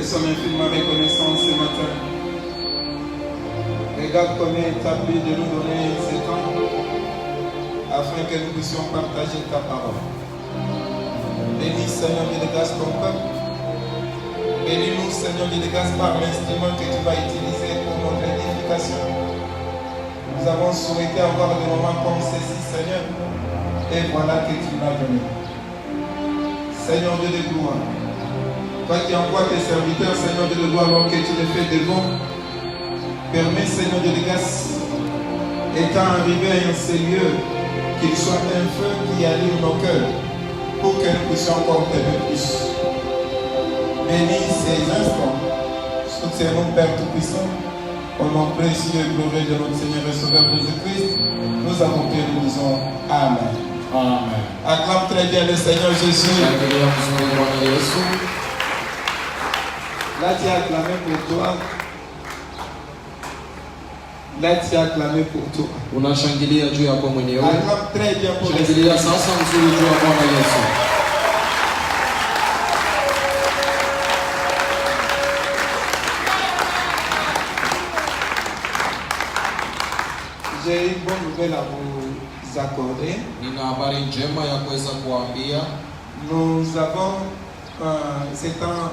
sommes infiniment reconnaissants ce matin. Regarde combien il t'a plu de nous donner ce temps afin que nous puissions partager ta parole. Bénis Seigneur Dieu de grâce ton peuple. Bénis-nous Seigneur Dieu de grâce par l'instrument que tu vas utiliser pour notre édification. Nous avons souhaité avoir des moments comme ceci Seigneur. Et voilà que tu m'as donné. Seigneur Dieu de gloire. Toi qui envoies tes serviteurs, Seigneur Dieu de gloire, alors que tu les fais de bon, permets, Seigneur Dieu de grâce, étant arrivé à ces lieux, qu'il soit un feu qui allume nos cœurs, pour que nous puissions encore t'aimer plus. Bénis ces instants, soutiens-nous, Père Tout-Puissant, au nom précieux et glorieux de notre Seigneur et Sauveur Jésus-Christ, nous avons prié, nous disons Amen. Amen. Acclame très bien le Seigneur Jésus. Là, tu as acclamé pour toi. Là, tu as acclamé pour toi. Unashangilia juu yako mwenyewe. Acclame très bien pour le Shangilia Seigneur. sasa mzuri juu ya Bwana Yesu. J'ai une bonne nouvelle à vous accorder. Nina habari njema ya kuweza kuambia. Nous avons c'est dans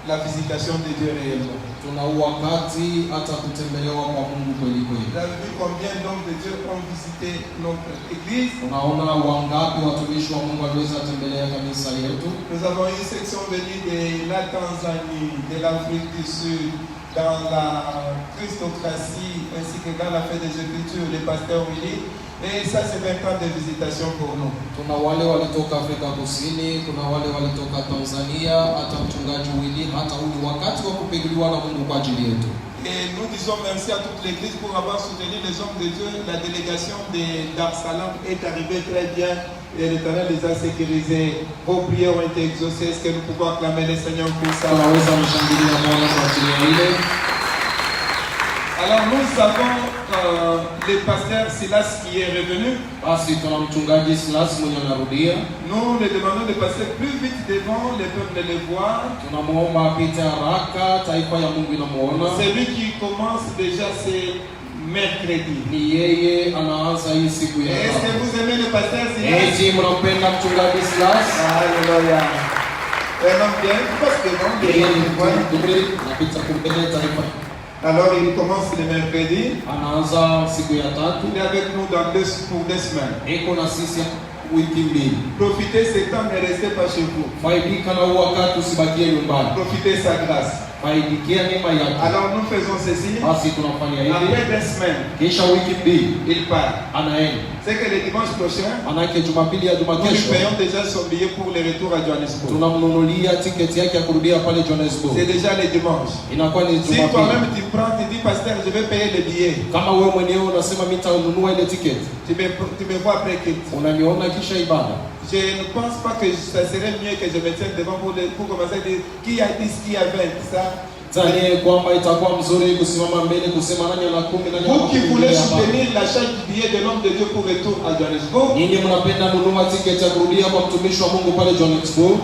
la visitation de Dieu réellement. Tuna wakati hata kutembelewa kwa Mungu kweli kweli. Vous avez vu combien d'hommes de Dieu ont visité notre église? Unaona wangapi watumishi wa Mungu waliweza tembelea kanisa letu? Nous avons une section venue de la Tanzanie, de l'Afrique du Sud, dans la Christocratie, ainsi que dans la fête des Écritures, les pasteurs Willy. Et ça, c'est 20 ans de visitation pour nous. Kuna wale walitoka Afrika Kusini, kuna wale walitoka Tanzania, hata mchungaji Willy, hata huu wakati wa kupigiliwa na Mungu kwa ajili yetu. Et nous disons merci à toute l'église pour avoir soutenu les hommes de Dieu. La délégation de Dar Salam est arrivée très bien et l'Éternel les a sécurisés. Vos prières ont été exaucées. Est-ce que nous pouvons acclamer le Seigneur pour ça? Tunaweza mshangilia Bwana kwa ajili ya ile. Alors nous avons le pasteur Silas qui est revenu. Basi tuna mchungaji Silas mwenye anarudia. Nous le demandons de passer plus vite devant, le peuple les voit. Tunamuomba apite haraka, taifa ya Mungu inamuona. C'est lui qui commence déjà c'est mercredi. Ni yeye anaanza hii siku ya Est-ce que vous aimez le pasteur Silas? Eti mnampenda mchungaji Silas? Alléluia. Un homme bien, parce que non, Yeye ni bien. mtu mzuri, napita kumpenda taifa. Alors il commence le mercredi. Anaanza siku ya tatu. Il est avec nous pour 2 semaines. Iko na sisi wiki mbili. Profitez ce temps, ne restez pas chez vous. Faidika na wakati usibakie nyumbani. Profitez sa grâce. Faidikia neema yake. Alors nous faisons ceci. Basi tunafanya hivi. Après 2 semaines, Kisha wiki mbili il part. anaenda. C'est que le dimanche prochain, Manake Jumapili ya juma nous lui kesho payons déjà son billet pour le retour à Johannesburg. tunamnunulia tiketi yake ya kurudia pale Johannesburg. C'est déjà le dimanche. Inakuwa ni Si Jumapili. toi-même tu prends, tu dis pasteur, je vais payer le billet. Kama wewe mwenyewe unasema mimi nitanunua ile tiketi, Tu me vois après que unaniona kisha ibada. je ne pense pas que ça serait mieux que je me tienne devant pour commencer à dire qui a dit ce qui a fait ça. Zanie kwamba itakuwa mzuri kusimama mbele kusema nani ana 10 nani ana Vous qui voulez 10. soutenir l'achat du billet de l'homme de Dieu pour retour à Johannesburg, Nyinyi mnapenda nunua tiketi ya kurudia kwa mtumishi wa Mungu pale Johannesburg,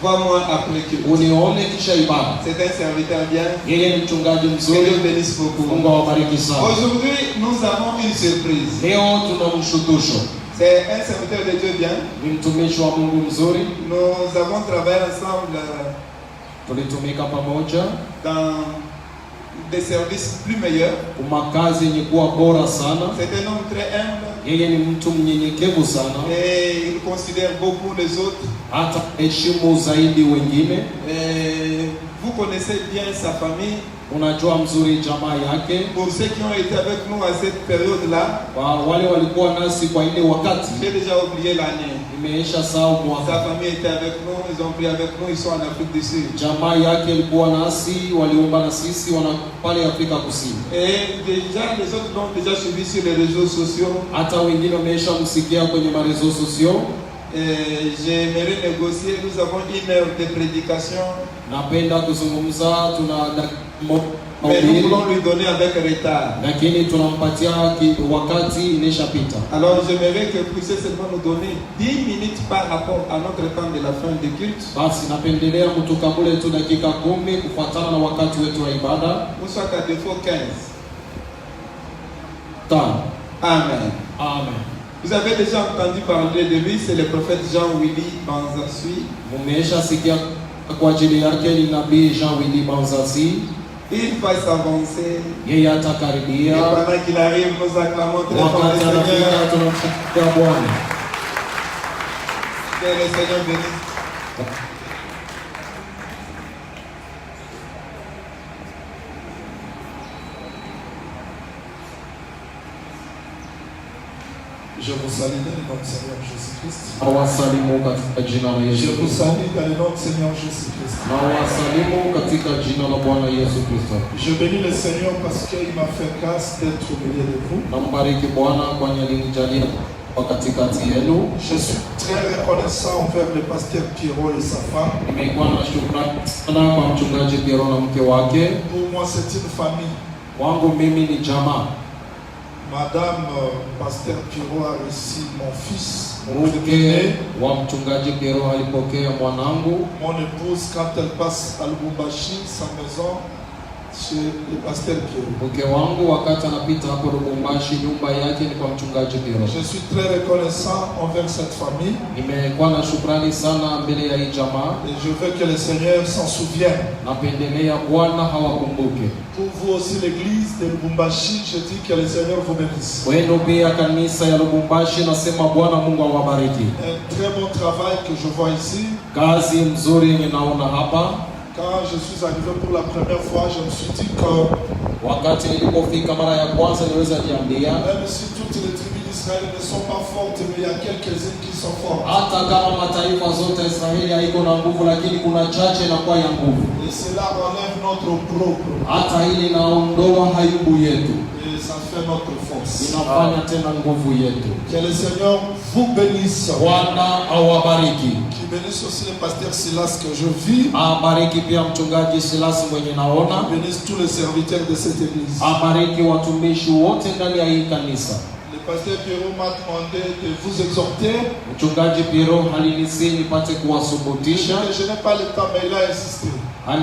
vois-moi après que unione kisha ibada. c'est un serviteur bien. Yeye ni mchungaji Que mzuri. Dieu bénisse beaucoup. Mungu awabariki sana. Aujourd'hui, nous avons une surprise. Leo tuna mshutusho. C'est un serviteur de Dieu bien. Ni mtumishi wa Mungu mzuri. Nous avons travaillé ensemble Tulitumika pamoja dans des services plus meilleurs. umakazi yenye kuwa bora sana. C'est un homme très humble Yeye ni mtu mnyenyekevu sana, et il considère beaucoup les autres. hata heshimu zaidi wengine. Et vous connaissez bien sa famille. Unajua mzuri jamaa yake. Pour ceux qui ont été avec nous à cette période-là, Kwa wale walikuwa nasi kwa ile wakati, j'ai déjà oublié l'année. imeisha sahau Sa mwaka. famille était avec nous, ils ont prié avec nous, ils sont en Afrique du Sud. Jamaa yake ilikuwa nasi, waliomba na sisi, wana pale Afrika Kusini. Et déjà, les autres l'ont déjà suivi sur les réseaux sociaux. Hata wengine wameisha msikia kwenye marezo sociaux. Et j'aimerais négocier, nous avons 1 heure de prédication. Napenda kuzungumza, tuna Mais nous voulons lui donner avec retard. lakini tunampatia wakati imeshapita. Alors j'aimerais que vous puissiez seulement nous donner 10 minutes par rapport à notre temps de la fin du culte. Basi napendelea kutukabule tu dakika 10 kufuatana na wakati wetu wa ibada. Ou soit à défaut 15. Amen. Amen. Vous avez déjà entendu parler de lui, c'est le prophète Jean-Willy Banzasui. Mumesha sikia kwa ajili yake ni nabii Jean-Willy Banzasui. Il va s'avancer. Yeye Et atakaribia. pendant qu'il arrive, nous acclamons très fort Wakati le anafika Seigneur. tunamshukuru Bwana. Que le Seigneur bénisse. Je vous salue dans le nom du Seigneur Jésus-Christ. Nawasalimu katika jina la Yesu Je vous Kristo. salue dans le nom du Seigneur Jésus-Christ. Nawasalimu katika jina la Bwana Yesu Kristo. Je bénis le Seigneur parce qu'il m'a fait grâce d'être au milieu de vous. Nambariki Bwana kwani alinijalia kwa katikati yenu. Je suis très reconnaissant envers le pasteur Pierrot et sa femme. Nimekuwa na shukrani sana kwa mchungaji Piero na mke wake. Pour moi, c'est une famille. Wangu mimi ni jamaa. Madame pasteur Pierrot a reçu mon fils, mon Mke premier-né. wa mchungaji Piero alipokea mwanangu. Mon épouse, quand elle passe à Lubumbashi, sa maison, chez le pasteur Pierrot. Mke wangu wakati anapita hapo Lubumbashi, nyumba yake ni kwa mchungaji Piero. Je suis très reconnaissant envers cette famille Nimekuwa na shukrani sana mbele ya hii jamaa. et je veux que le Seigneur s'en souvienne. Napendelea Bwana hawakumbuke. Pour vous aussi, l'église de Lubumbashi, je dis que le Seigneur vous bénisse. Wenu pia kanisa ya Lubumbashi, nasema Bwana Mungu awabariki. Un très bon travail que je vois ici. Kazi mzuri yenye naona hapa. Quand je suis arrivé pour la première fois, je me suis dit que Wakati nilipofika mara ya kwanza niweza jiambia, même si toutes les tribus d'Israël ne sont pas fortes, mais il y a quelques-unes qui sont fortes. hata kama mataifa zote ya Israeli haiko na nguvu, lakini kuna chache inakuwa ya nguvu. Et cela relève notre propre. Hata ili inaondoa haibu yetu, Et ça fait notre force. inafanya tena nguvu yetu. Que le Seigneur vous bénisse. Bwana awabariki. Qui bénisse aussi le pasteur Silas que je vis. Abariki pia mchungaji Silasi mwenye naona. Bénisse tous les serviteurs de cette église. Abariki watumishi wote ndani ya hii kanisa. Le pasteur Pierrot m'a demandé de vous exhorter. Mchungaji Piero alinisi nipate kuwasubutisha. Je n'ai pas le temps, mais il a insisté.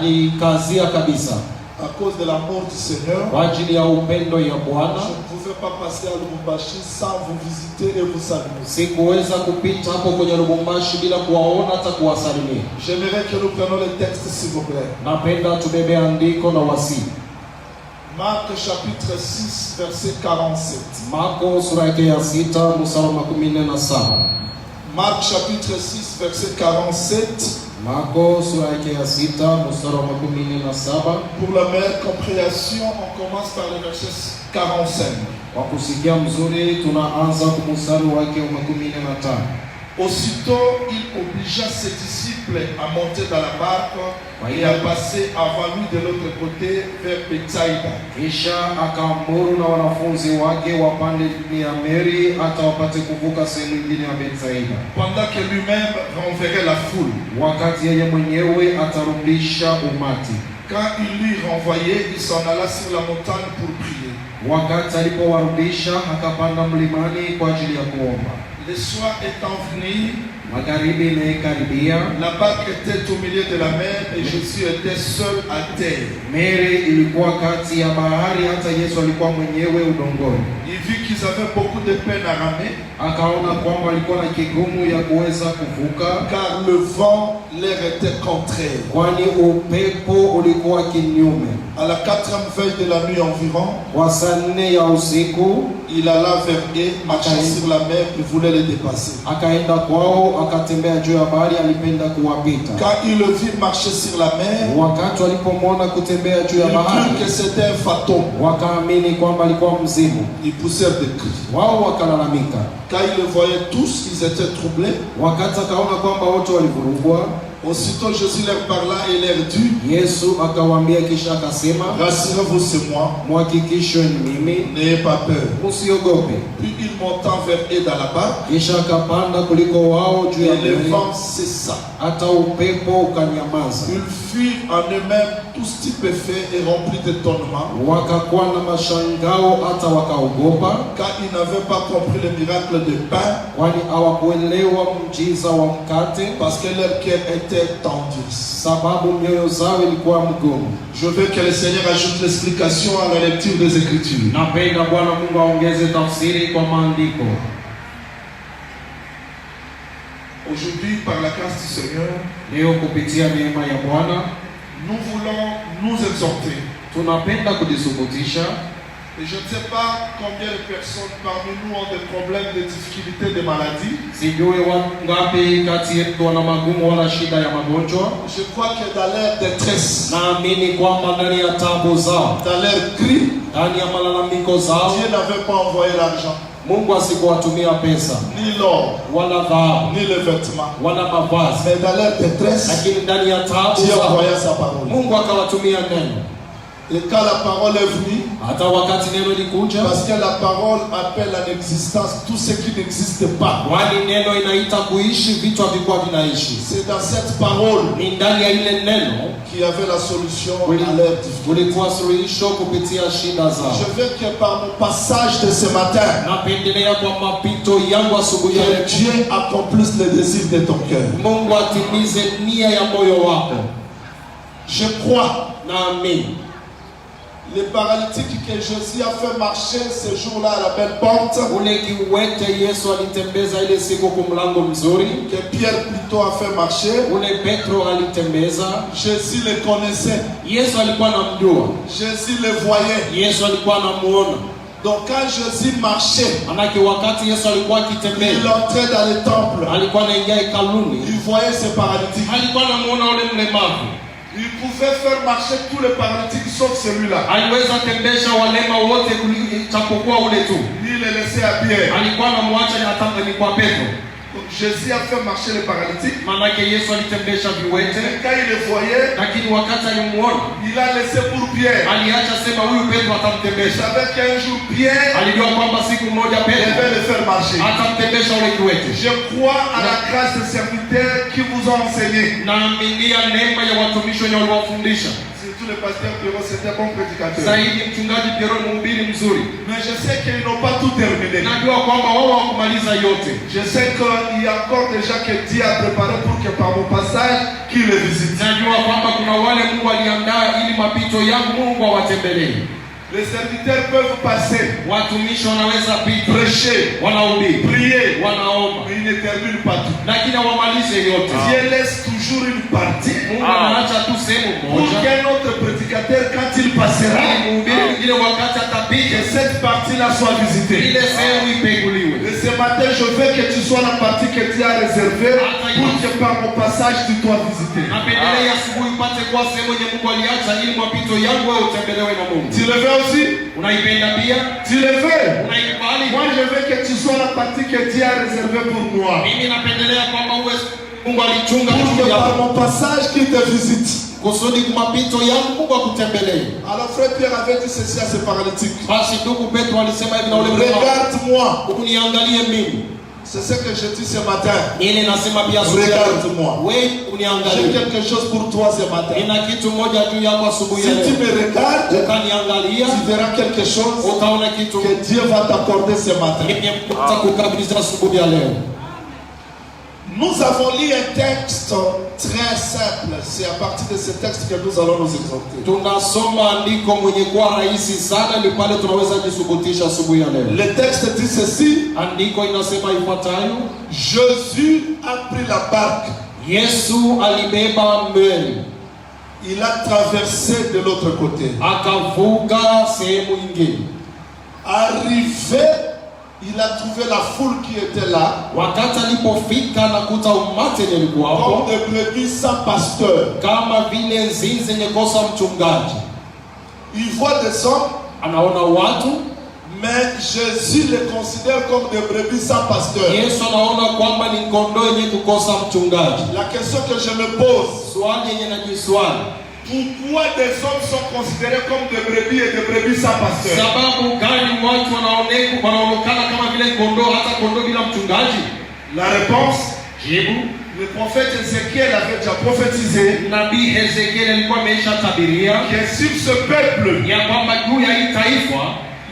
Alikazia kabisa À cause de la mort du Seigneur, kwa ajili ya upendo ya Bwana. je ne pouvais pas passer à Lubumbashi sans vous visiter et vous saluer. Sikuweza kupita hapo kwenye Lubumbashi bila kuwaona hata kuwasalimia. J'aimerais que nous prenions le texte, s'il vous plaît. Napenda tubebe andiko na wasii. Marc chapitre 6, verset 47. Marko sura yake ya 6 mstari wa 17. Marc chapitre 6, verset 47. Marko sura yake ya 6 mstari wa 17. Pour la meilleure compréhension, on commence par le verset 45. Kwa kusikia mzuri tunaanza kwa mstari wake wa 15. Aussitôt, il obligea ses disciples à monter dans la barque et à passer avant lui de l'autre côté vers Bethsaïda. Kisha akaamuru na wanafunzi wake wapande ya meli hata wapate kuvuka sehemu nyingine ya Bethsaida. Pendant que lui-même renverrait la foule. Wakati yeye mwenyewe atarudisha umati. Quand il lui renvoyait, il s'en alla sur la montagne pour prier. Wakati alipowarudisha akapanda mlimani kwa ajili ya kuomba. Le soir étant venu, Magharibi imekaribia. la barque était au milieu de la mer et Jésus était seul à terre. Meli ilikuwa kati ya bahari, hata Yesu alikuwa mwenyewe udongoni. Il vit qu'ils avaient beaucoup de peine à ramer, Akaona kwamba alikuwa na kigumu ya kuweza kuvuka, car le vent leur était contraire. kwani upepo ulikuwa kinyume. À la 4e veille de la nuit environ, Kwa saa 4 ya usiku il alla vers eux, marchant sur la mer, il voulait les dépasser. akaenda kwao, akatembea juu ya bahari, alipenda kuwapita. Quand il le vit marcher sur la mer, Wakati walipomwona kutembea juu ya il bahari, crut que c'était un fantôme. wakaamini kwamba alikuwa mzimu. Ils poussèrent des cris. Wao wakalalamika. Quand ils le voyaient tous, ils étaient troublés. Wakati akaona kwamba wote walivurugwa, Aussitôt Jésus leur parla et leur dit, Yesu akawaambia, kisha akasema, rassurez-vous, c'est moi, mhakikishwe ni mimi, n'ayez pas peur. msiogope. Puis il monta vers eux dans la barque Kisha akapanda kuliko wao juu ya et le meli, vent cessa. hata upepo ukanyamaza. Ils furent en eux-mêmes tout stupéfait et rempli d'étonnement, wakakuwa na mashangao hata wakaogopa, car ils n'avaient pas compris le miracle de pain, kwani hawakuelewa mjiza wa mkate, parce que leur cœur était tendu. sababu mioyo zao ilikuwa mgumu. Je veux que le Seigneur ajoute l'explication à la lecture des Écritures. Napenda Bwana Mungu aongeze tafsiri kwa maandiko. Aujourd'hui, par la grâce du Seigneur, Leo kupitia neema ya Bwana nous voulons nous exhorter. tunapenda kujisubutisha. Et je ne sais pas combien de personnes parmi nous ont des problèmes, des difficultés, des maladies. Sijui wangapi kati yetu wana magumu wala shida ya magonjwa. Je crois que dans leur détresse, Naamini kwamba ndani ya tabu zao, dans leur cri, ndani ya malalamiko zao, Dieu n'avait pas envoyé l'argent, Mungu asikuwatumia pesa ni l'or, wala dhahabu ni les vêtements. wala mavazi, Mais dans leur détresse, lakini ndani ya tabu Dieu zao envoya sa parole. Mungu akawatumia neno. Et quand la parole est venue, Hata wakati neno likuja, parce que la parole appelle à l'existence tout ce qui n'existe pas. kwani neno inaita kuishi vitu havikuwa vinaishi. C'est dans cette parole Ni ndani ya ile neno qu'il y avait la solution à leur difficulté. kulikuwa suluhisho kupitia shida zao. Je veux que par mon passage de ce matin, Napendelea kwa mapito yangu asubuhi ya que leo, Dieu accomplisse les désirs de ton cœur. Mungu atimize nia ya moyo wako. Je crois, Naamini les paralytiques que Jésus a fait marcher ce jour-là à la belle porte, ule kiwete Yesu alitembeza ile siku kwa mlango mzuri, que Pierre plutôt a fait marcher, ule Petro alitembeza. Jésus les connaissait, Yesu alikuwa anamjua, Jésus les voyait. Yesu alikuwa anamuona. Donc quand Jésus marchait, Manake wakati Yesu alikuwa akitembea, il entrait dans le temple, alikuwa anaingia hekaluni, il voyait ces paralytiques. alikuwa anamuona ule mlemavu. Il pouvait faire marcher tous les paralytiques sauf celui-là. Aliweza tembesha walema wote isipokuwa ule tu. Il les laissait à Pierre. Alikuwa anamwacha hata ni kwa Petro. Donc Jésus a fait marcher les paralytiques. Manake Yesu alitembesha viwete, Et quand il les voyait, lakini wakati alimuona il a laissé pour Pierre. aliacha sema huyu Petro Il atamtembesha. savait qu'un jour Pierre Alijua kwamba siku moja Petro devait le faire marcher. atamtembesha ule kiwete. Je crois à la grâce des serviteurs qui vous ont enseigné. Naaminia neema ya watumishi wenye waliwafundisha. Surtout le pasteur Pierrot, c'était un bon prédicateur. Zaidi mchungaji Pierrot ni mhubiri mzuri. Mais je sais qu'ils n'ont pas tout terminé. Najua kwamba wao hawakumaliza yote. Je sais qu'il y a encore des gens que Dieu a préparés pour que par mon passage, qu'il les visite. Najua kwamba kuna wale Mungu aliandaa ili mapito yangu Mungu awatembelee. Les serviteurs peuvent passer, Watumishi wanaweza pita, prêcher, wanahubiri, prier, wanaomba, mais ils ne terminent pas tout. lakini hawamalize yote. Dieu laisse toujours une partie Mungu anaacha tu sehemu pour moja qu'un autre prédicateur, quand il passera, ili mhubiri mwingine wakati que atapita cette partie-là soit visitée. ile sehemu ipeguliwe. Et ce matin, je veux que tu sois la partie que Dieu a réservée pour que par mon passage, tu dois visiter. Napendelea asubuhi upate kuwa sehemu yenye Mungu aliacha ili mapito yangu wewe utembelewe na Mungu. Tu le veux aussi? Unaipenda pia? Tu le veux? Unaikubali? Moi, je veux que tu sois la partie que Dieu a réservée pour moi. Mimi napendelea kwamba uwe Mungu alichunga Pour juu que par yako. mon passage, qu'il te visite. Kusudi kwa mapito yangu Mungu akutembelee. Alors, frère Pierre avait dit ceci à ce paralytique. Basi ndugu Petro alisema hivi na ule mlemavu, Regarde-moi. uniangalie mimi. C'est ce que je dis ce matin. Ile nasema pia Regarde-moi. wewe J'ai uniangalie. quelque chose pour toi ce matin. Nina kitu moja juu yako asubuhi Si ya tu leo. me regardes, Ukaniangalia, tu verras quelque chose utaona kitu que Dieu va t'accorder ce matin. yenye nitakukabidhi asubuhi ya leo. Nous avons lu un texte très simple. C'est à partir de ce texte que nous allons nous exhorter. Tunasoma andiko mwenye kuwa rahisi sana, ni pale tunaweza jisubutisha asubuhi ya leo. Le texte dit ceci. Andiko inasema ifuatayo: Jésus a pris la barque. Yesu alibeba meli, Il a traversé de l'autre côté. akavuka sehemu nyingine. Arrivé, il a trouvé la foule qui était là, Wakati alipofika na kuta umati nilikuwa comme hapo, des brebis sans pasteur. kama vile nzi zenye kosa mchungaji. Il voit des hommes, Anaona watu, mais Jésus les considère comme des brebis sans pasteur. Yesu anaona kwamba ni kondoo yenye kukosa mchungaji. La question que je me pose, Swali yenye najiswali, pourquoi des hommes sont considérés comme des brebis et des brebis sans pasteur? sababu gani watu wanaonekana kama vile kondoo, hata kondoo bila mchungaji? La réponse, Jibu, Le prophète Ézéchiel avait déjà prophétisé nabii Hezekiel alikuwa ameshatabiria que sur ce peuple, ya kwamba juu ya hii taifa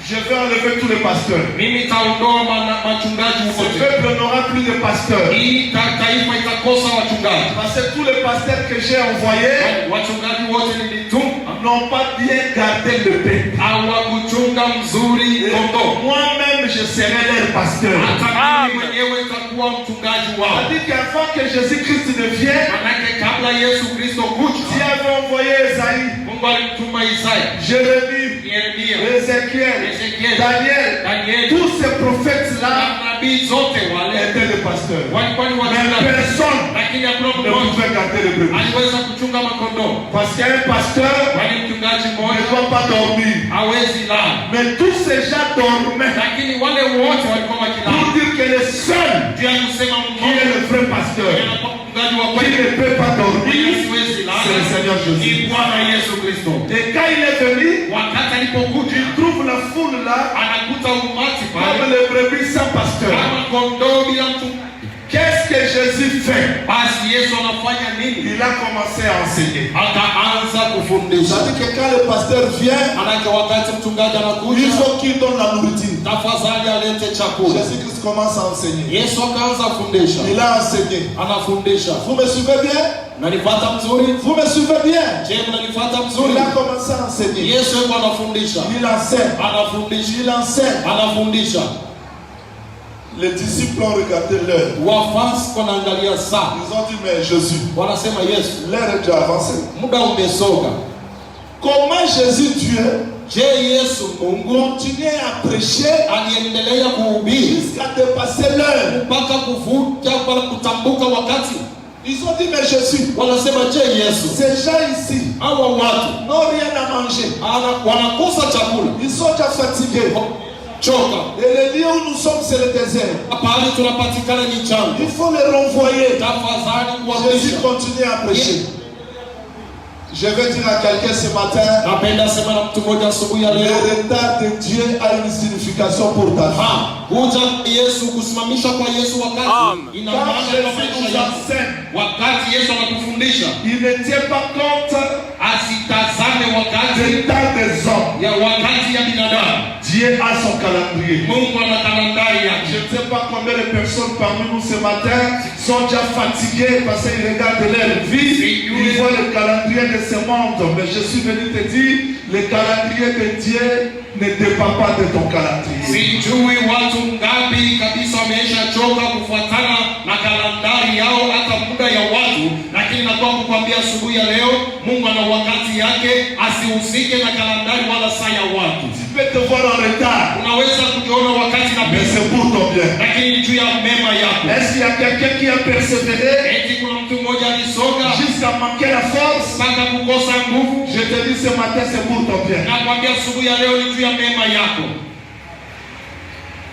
je vais enlever tous les pasteurs. mimi taondoa machungaji Ce wote. peuple n'aura plus de pasteurs. Hii taifa itakosa wachungaji. Parce que tous les pasteurs que j'ai envoyés Wachungaji wote nilituma n'ont pas bien gardé le peuple. hawakuchunga mzuri kondoo. Moi-même, je serai leur pasteur. Hata mimi mwenyewe nitakuwa mchungaji wao. C'est-à-dire qu'avant que Jésus-Christ ne vienne, Manake kabla Yesu Kristo kuja, Dieu avait envoyé Esaïe, Mungu alimtuma Isaya, Jérémie, Yeremia, Ézéchiel, Ezekiel, Daniel. Danieli, Tous ces prophètes-là na nabii zote wale étaient des pasteurs. walikuwa ni Mais wachungaji, personne lakini hakuna ne mmoja pouvait garder le peuple. aliweza kuchunga makondoo. Parce qu'un pasteur Kwani mchungaji ne mmoja doit pas dormir. hawezi lala, Mais tous ces gens dormaient lakini wale wote walikuwa pour wakilala. dire que le seul Ndio kusema qui est le vrai pasteur, anakuwa mchungaji wa qui kweli, ne peut pas dormir, siwezi c'est le Seigneur lala, ni Jésus. Bwana Yesu Kristo. Et quand il est venu, Wakati alipokuja il trouve la foule là anakuta umati comme pale les brebis sans pasteur. kama kondoo bila mchungaji. Qu'est-ce que Jésus fait? Basi Yesu anafanya nini? Il a commencé à enseigner. Akaanza kufundisha. C'est-à-dire que quand le pasteur vient, Manake wakati mchungaji il anakuja, faut qu'il donne la nourriture. tafadhali alete chakula. Jésus-Christ commence à enseigner. Yesu akaanza kufundisha, Il a enseigné. anafundisha. Vous me suivez bien? Mnanipata mzuri? Vous me suivez bien? Je, mnanipata Il mzuri? a commencé à enseigner. Yesu yuko anafundisha, Il enseigne. anafundisha, Il enseigne. anafundisha. Les disciples ont regardé l'heure. Wafasi wanaangalia saa, Ils ont dit, mais Jésus, wanasema Yesu, l'heure est déjà avancée. muda umesonga. Comment Jésus Dieu Je, Yesu Mungu continue à prêcher aliendelea kuhubiri jusqu'à dépasser l'heure? mpaka kuvuta mpaka kutambuka wakati. Ils ont dit, mais Jésus, Wanasema je, Yesu, ces gens ici hawa watu n'ont rien à manger. wanakosa chakula, Ils sont déjà fatigués. choka. Et le lieu où nous sommes, c'est le désert. Pahali tunapatikana ni chango. Il faut les renvoyer. Tafadhali Jésus kuwarudisha. continue à prêcher. Je vais dire à quelqu'un ce matin, Napenda sema na mtu mmoja asubuhi ya le leo, retard de Dieu a une signification pour ta vie. kuja Yesu, kusimamisha kwa Yesu wakati ina Quand maana kwa Jésus maisha nous yako. enseigne, Wakati Yesu anatufundisha, il ne tient pas compte asitazame wakati du temps des hommes. ya wakati ya binadamu. Dieu a son calendrier. Mungu ana kalendari Je yake. ne sais pas combien de personnes parmi nous ce matin sont déjà fatiguées parce qu'ils regardent leur vie. Ils voient le calendrier de ce monde. Mais je suis venu te dire, le calendrier de Dieu ne dépend pas de ton calendrier. Sijui watu ngapi kabisa wameisha choka kufuatana na kalendari yao, hata muda ya watu, lakini nataka kukwambia asubuhi ya leo, Mungu ana wakati yake, asihusike na kalendari wala saa ya watu. Tu peux te voir en retard, Unaweza kujiona wakati na mais pesa, c'est pour ton bien. lakini ni juu ya mema yako. Est-ce qu'il y a quelqu'un qui a persévéré Eti kuna mtu mmoja alisonga jusqu'à manquer la force? mpaka kukosa nguvu. Je te dis ce matin, c'est pour ton bien. Nakwambia asubuhi ya leo ni juu ya mema yako.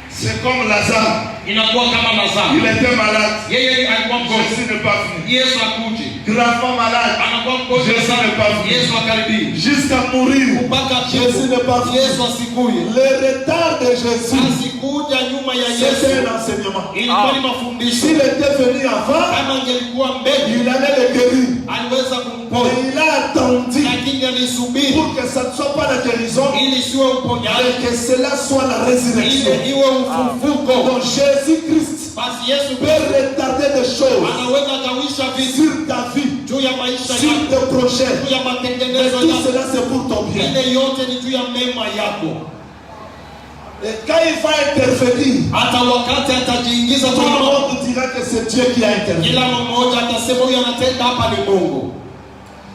C'est comme Lazare. Inakuwa kama Lazaro, Il était malade. yeye alikuwa mgonjwa, Jésus n'est pas venu. Yesu akuje. Gravement malade. Anakuwa mgonjwa Jésus sana, n'est pas venu. Yesu akaribia. Jusqu'à mourir. Mpaka Jésus n'est pas venu. Yesu asikuye. Le retard de Jésus, Asikuja nyuma ya c'était Yesu, un enseignement. ilikuwa ni mafundisho. S'il était venu avant, Kama angelikuwa mbele, il allait le guérir. aliweza Mais kumponya, il a attendu lakini alisubiri pour que ça ne soit pas la guérison, ili siwe uponyaji, mais que cela soit la résurrection. ili iwe ufufuko. Donc Jésus-Christ Basi Yesu peut retarder des choses anaweza kawisha vitu sur ta vie, juu ya maisha sur yako, tes projets. juu ya Mais matengenezo tout yako. cela c'est pour ton bien. Ile yote ni juu ya mema yako. Et quand il va intervenir, Hata wakati atajiingiza tout kwenye le mambo, monde dira que c'est Dieu qui a intervenu. kila mmoja atasema huyu anatenda hapa ni Mungu.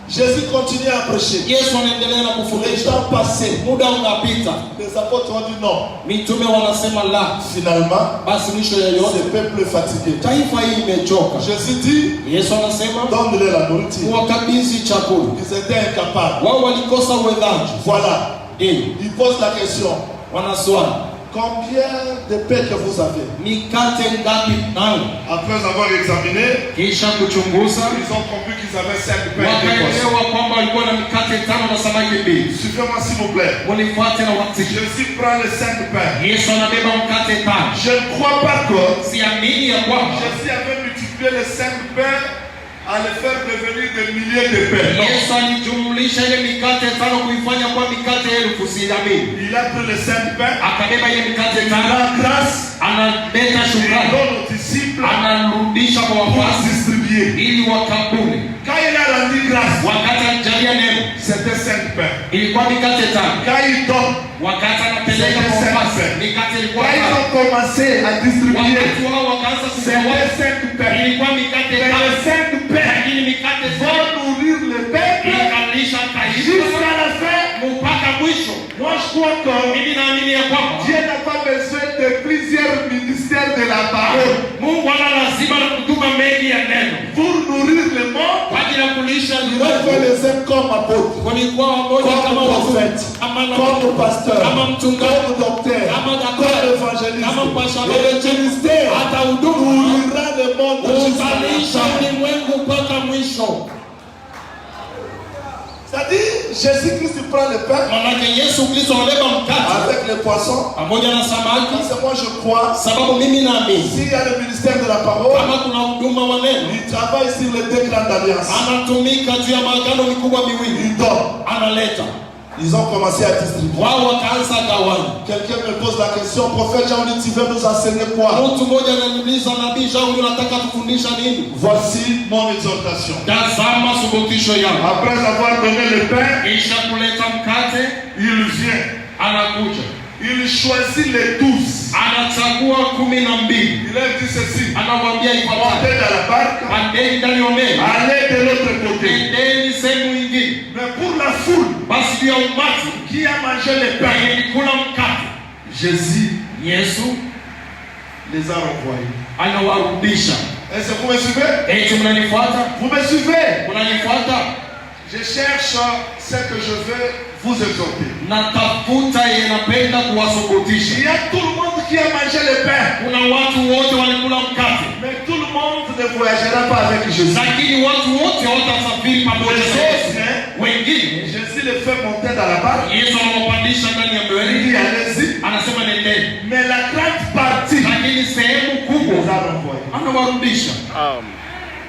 Jésus continue à prêcher. Yesu anaendelea na Les kufundisha, temps passés, muda unapita, les apôtres ont dit non. mitume wanasema la. Finalement, Basi mwisho ya yote ce peuple est fatigué. taifa hii imechoka. Jésus dit, Yesu anasema donne-leur la nourriture. wakabidhi chakula. Ils étaient incapables. Wao walikosa uwedhaji. Voilà. Ndio Il pose la question. wanaswali, Combien de paix que vous avez? mikate ngapi nayo? Après avoir examiné, Kisha kuchunguza, ils ont compris qu'ils avaient 5 pains et 2 poissons. wakaelewa kwamba walikuwa na mikate 5 na samaki 2. Suivez-moi s'il vous plaît. Walifuate na wakati. Jésus prend les 5 pains. Yesu anabeba mkate 5. Je ne crois pas que Siamini ya kwamba Jésus avait multiplié multiplié les 5 pains à les faire devenir des milliers de pains. Yesu alijumlisha ile mikate 5 kuifanya kwa mikate 10,000. Il a pris les 5 pains, Akabeba ile mikate il 5, rend grâce, analeta il shukrani, donne aux disciples anarudisha kwa pour wafuasi distribuer. ili wakabule. Quand il a rendu grâce, Wakati anajalia neno c'était 5 pains. ilikuwa mikate 5. Quand il donne, Wakati anapeleka kwa wafuasi mikate ilikuwa quand ils 5. ont commencé à distribuer, Wakati wao wakaanza kugawa c'était 5 pains. ilikuwa mikate Mais les 5, 5 pains lakini mikate 5 vont nourrir le peuple ikalisha taifa jusqu'à la fin. mpaka mwisho. Moi, je crois que Mimi naamini ya kwamba Dieu n'a pas besoin de plusieurs ministères de la parole Mungu ana lazima na kutuma mengi ya neno pour nourrir le monde. kwa ajili ya kulisha Il a fait les uns comme apôtres, walikuwa wamoja kama comme wazuri, prophètes, kama comme pasteurs, kama mchungaji, comme docteurs, kama comme daktari, évangélistes. kama mpasha Et le ministère hata huduma nourrira le monde jusqu'à la utalisha fin. ulimwengu mpaka mwisho. C'est-à-dire, Jésus-Christ prend le pain Manake Yesu Kristo anabeba mkate avec les poissons. pamoja na samaki, Parce que moi je crois, sababu mimi naamini s'il y a le ministère de la parole, kama kuna huduma wa neno il travaille sur les 2 grandes alliances. anatumika juu ya maagano mikubwa miwili, Il donne. analeta Ils ont commencé à distribuer. wao wakaanza gawani. Quelqu'un me pose la question, prophète Jean, tu veux nous enseigner quoi? Mtu mmoja ananiuliza, nabii Shauli, unataka tufundisha nini? Voici mon exhortation. Tazama subutisho yangu. Après avoir donné le pain, Kisha kuleta mkate, il vient. anakuja Il choisit les 12. anachagua 12, Il a dit ceci. anawaambia ifuatayo: Montez dans la barque, pandeni ndani ya meli, allez de l'autre côté. endeni sehemu nyingine. Mais pour la foule Basi juu ya umati qui a mangé le pain, ilikula mkate, Jésus Yesu les a renvoyés. anawarudisha. Est-ce que vous me suivez? Eti mnanifuata? Vous me suivez? Mnanifuata? Je cherche ce que je veux vous exhorter. Natafuta yenapenda Il kuwasubutisha. y a tout le monde qui a mangé le pain, Kuna watu wote walikula mkate, mais tout le monde ne voyagera pas avec Jésus. lakini watu wote hawatasafiri pamoja Les na Yesu. autres, hein, Wengine Jésus les fait monter dans la barque. Yesu anawapandisha ndani ya Il meli, dit allez-y. anasema nendeni, Mais la grande partie lakini sehemu les kubwa a renvoyés. anawarudisha.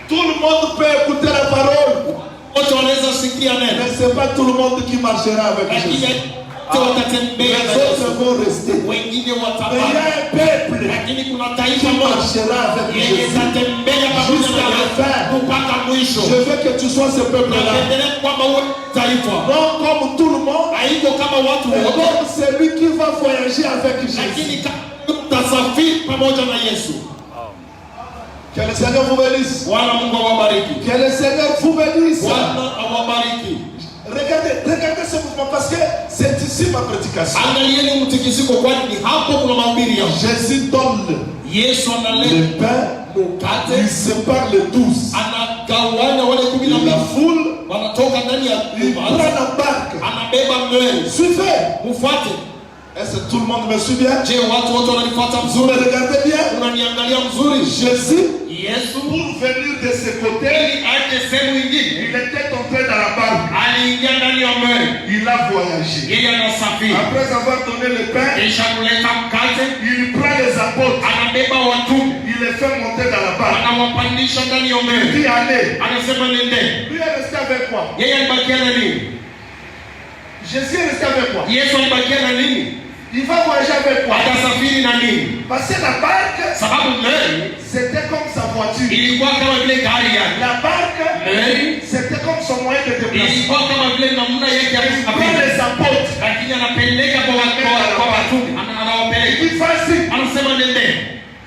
Tout le monde peut écouter la parole, Wote wanaweza sikia neno, mais ce n'est pas tout le monde qui marchera avec lakini Jésus. wote watatembea na Les autres Yesu, vont rester. wengine Mais il y watabaki, a un peuple lakini kuna qui taifa moja marchera avec yenye Jésus. itatembea pamoja na Yesu mpaka mwisho. Je veux que tu sois ce peuple-là. Napendelea kwamba uwe taifa, Non comme tout le monde, haiko kama watu mais wote, comme celui qui va voyager avec Jésus. lakini kama utasafiri pamoja na Yesu. Que le Seigneur vous bénisse. Bwana Mungu awabariki. Que le Seigneur vous bénisse. Bwana awabariki. Regardez ce mouvement parce que c'est ici ma prédication. Angalieni mtikisiko, kwani ni hapo kuna mahubiri yangu. Jésus donne Yesu analeta le pain, il mkate, sépare les 12. anagawanya wale 12, La foule, wanatoka ndani ya il prend nyumba, la barque. anabeba meli. Suivez. Mfuate. Est-ce que tout le monde me suit bien? Je, watu wote wananifuata Vous me mzuri? regardez bien? Unaniangalia mzuri? Jésus, Yesu Pour venir de ce côté, ili aje sehemu nyingine, il était entré dans la barque. aliingia ndani ya meli, Il a voyagé. yeye anasafiri. Après avoir donné le pain, Kisha kuleta mkate, il prend les apôtres. anabeba watume, Il les fait monter dans la barque. anawapandisha ndani ya Il meli, dit allez. anasema nende. Lui est resté avec quoi? Yeye alibakia na nini? Jésus est resté avec quoi? Yesu alibakia na nini? Il va voyager avec quoi? Atasafiri na nini? Parce que la barque, Sababu meli c'était comme sa voiture. ilikuwa kama vile gari yake, La barque, meli c'était comme son moyen de déplacement. ilikuwa kama vile namna yake ya Il prend kusafiri, les apôtres. lakini anapeleka kwa watume, anawapeleka, Il dit vas-y, anasema nende,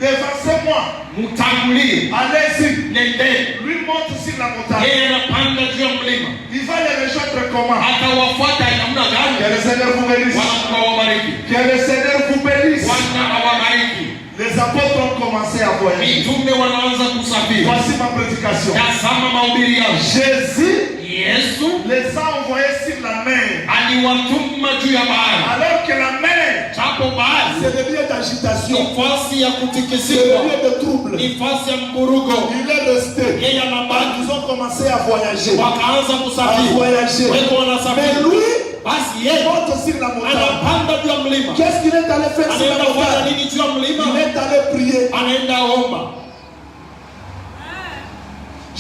devancez-moi. mtangulie, Allez-y. nende. Lui monte sur la montagne. Yeye anapanda juu ya mlima, Il va les rejoindre comment? atawafuata namna Que gani? le Seigneur vous bénisse. Bwana Mungu awabariki. Que le Seigneur vous bénisse. Bwana awabariki. Les apôtres ont commencé à voyager. Mitume wanaanza kusafiri. Voici ma prédication. Tazama mahubiri yao. Jésus Yesu les a envoyés sur la mer. aliwatuma juu ya bahari, Alors que la mer, japo bahari c'est le lieu d'agitation, ni fasi ya c'est le kutikisika, lieu de trouble. ni fasi ya mburugo. Il est resté. Yeye anabaki, Ils ont commencé à voyager. wakaanza À kusafiri, voyager. weko Mais wanasafiri. lui, Basi il yeye monte sur la montagne. anapanda juu ya mlima, Qu'est-ce qu'il est allé faire sur la anaenda kufanya montagne? nini juu ya Il mlima? est allé prier. Anaenda omba.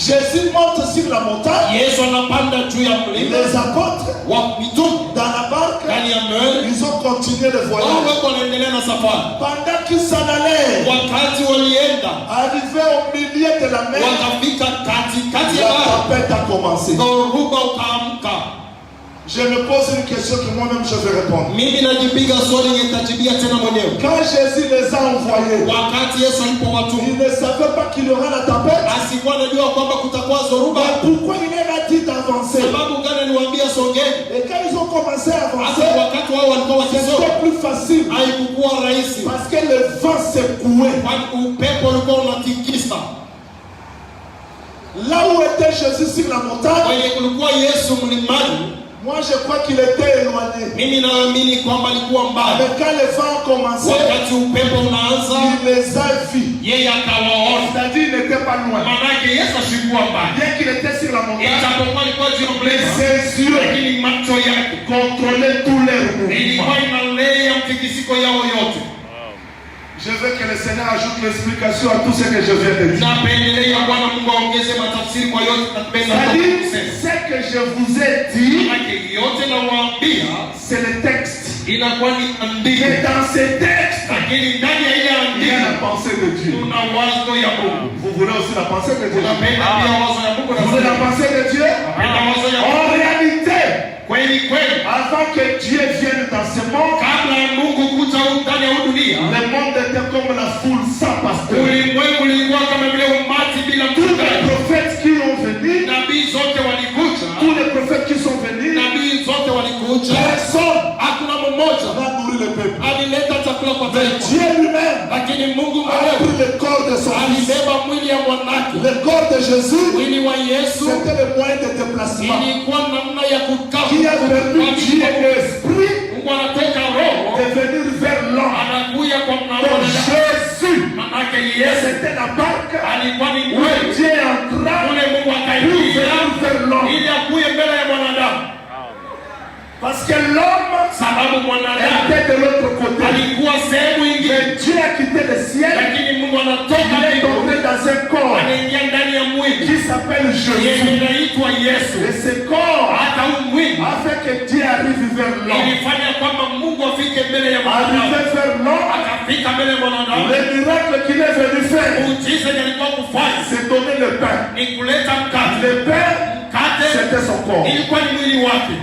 Jésus monte sur la montagne. Yesu anapanda juu ya mlima. Les apôtres, Wa mitume dans la barque, ndani ya meli ils ont continué le voyage. wao wanaendelea na safari. Pendant qu'ils s'en allaient, Wakati walienda arrivé au milieu de la mer, wakafika katikati ya la bahari, tempête a commencé. dhoruba ukaamka. Je me pose une question que moi-même je vais répondre. Mimi najipiga swali nitajibia tena mwenyewe. Quand Jésus les a envoyés, Wakati Yesu alipowatuma, il ne savait pas qu'il y aura la tempête. asikuwa anajua kwamba kutakuwa dhoruba. Mais pourquoi il leur a dit d'avancer? Sababu gani aliwaambia songeni? Et quand ils ont commencé à Hata avancer, wakati wao walikuwa wakisonga, c'était plus facile. haikukuwa rahisi, Parce que le vent secouait. kwani upepo ulikuwa unatikisa. Là où était Jésus sur la montagne, Kwenye kulikuwa Yesu mlimani, moi je crois qu'il était éloigné. mimi naamini kwamba alikuwa mbali. Mais quand le vent a commencé, Wakati upepo unaanza, il les a vus. yeye akawaona. C'est-à-dire il n'était pas loin. Manake Yesu asikuwa mbali, Bien qu'il était sur la montagne, ijapokuwa alikuwa juu ya mlima, ses yeux lakini macho yake contrôlaient tous leurs mouvements. ilikuwa inalea mtikisiko yao yote. Je veux que le Seigneur ajoute l'explication à tout ce que je viens de dire. Napendelea Bwana Mungu aongeze matafsiri kwa yote napenda C'est-à-dire, kusema. ce que je vous ai dit, Manake yote nawaambia c'est le texte. inakuwa ni andiko, Et dans ce texte, lakini ndani ya ile il y a andiko la pensée de Dieu. tuna wazo ya Mungu. Vous voulez aussi la pensée de Dieu? Tunapenda pia wazo ya Mungu na Vous voulez la pensée de Dieu? tunapenda wazo ya En Mungu. réalité, Kweli kweli, avant que Dieu vienne dans ce monde, kabla ya Mungu kuja ndani ya dunia, le monde était comme la foule sans pasteur. ulimwengu ulikuwa kama vile umati bila Tous les mchungaji. prophètes qui ont venu, Nabii zote walikuja, tous les prophètes qui sont venus, nabii zote walikuja, Personne hakuna mmoja n'a nourri le peuple. alileta chakula kwa Mais taifa, Dieu lui-même lakini Mungu a pris mwenyewe le corps de son fils. alibeba mwili ya mwanake. Le corps de Jésus, Mwili wa Yesu c'était le moyen de déplacement ilikuwa namna ya kukaa. qui a permis Dieu l'esprit Mungu anatoka roho de venir vers l'homme. anakuya kwa Donc mwanadamu. Jésus, Manake Yesu c'était la barque alikuwa ni où mwili Dieu entra ule Mungu pour akaingia venir vers l'homme. ili akuye mbele ya mwanadamu, Parce que l'homme sababu mwanadamu était de l'autre côté. alikuwa sehemu ingine, Mais Dieu a quitté le ciel, lakini Mungu anatoka il est mbinguni entré dans un corps anaingia ndani ya mwili qui s'appelle yenye Jésus. inaitwa Yesu. Et ce corps Hata huu mwili a fait que Dieu arrive vers l'homme. ilifanya kwamba Mungu afike mbele ya Arrivé mwanadamu, vers l'homme, akafika mbele ya mwanadamu. le miracle qu'il est venu faire, Muujiza ndiye alikuwa kufanya c'est donner le pain. ni kuleta mkate. Le pain, Mkate c'était son corps. ilikuwa ni mwili wake.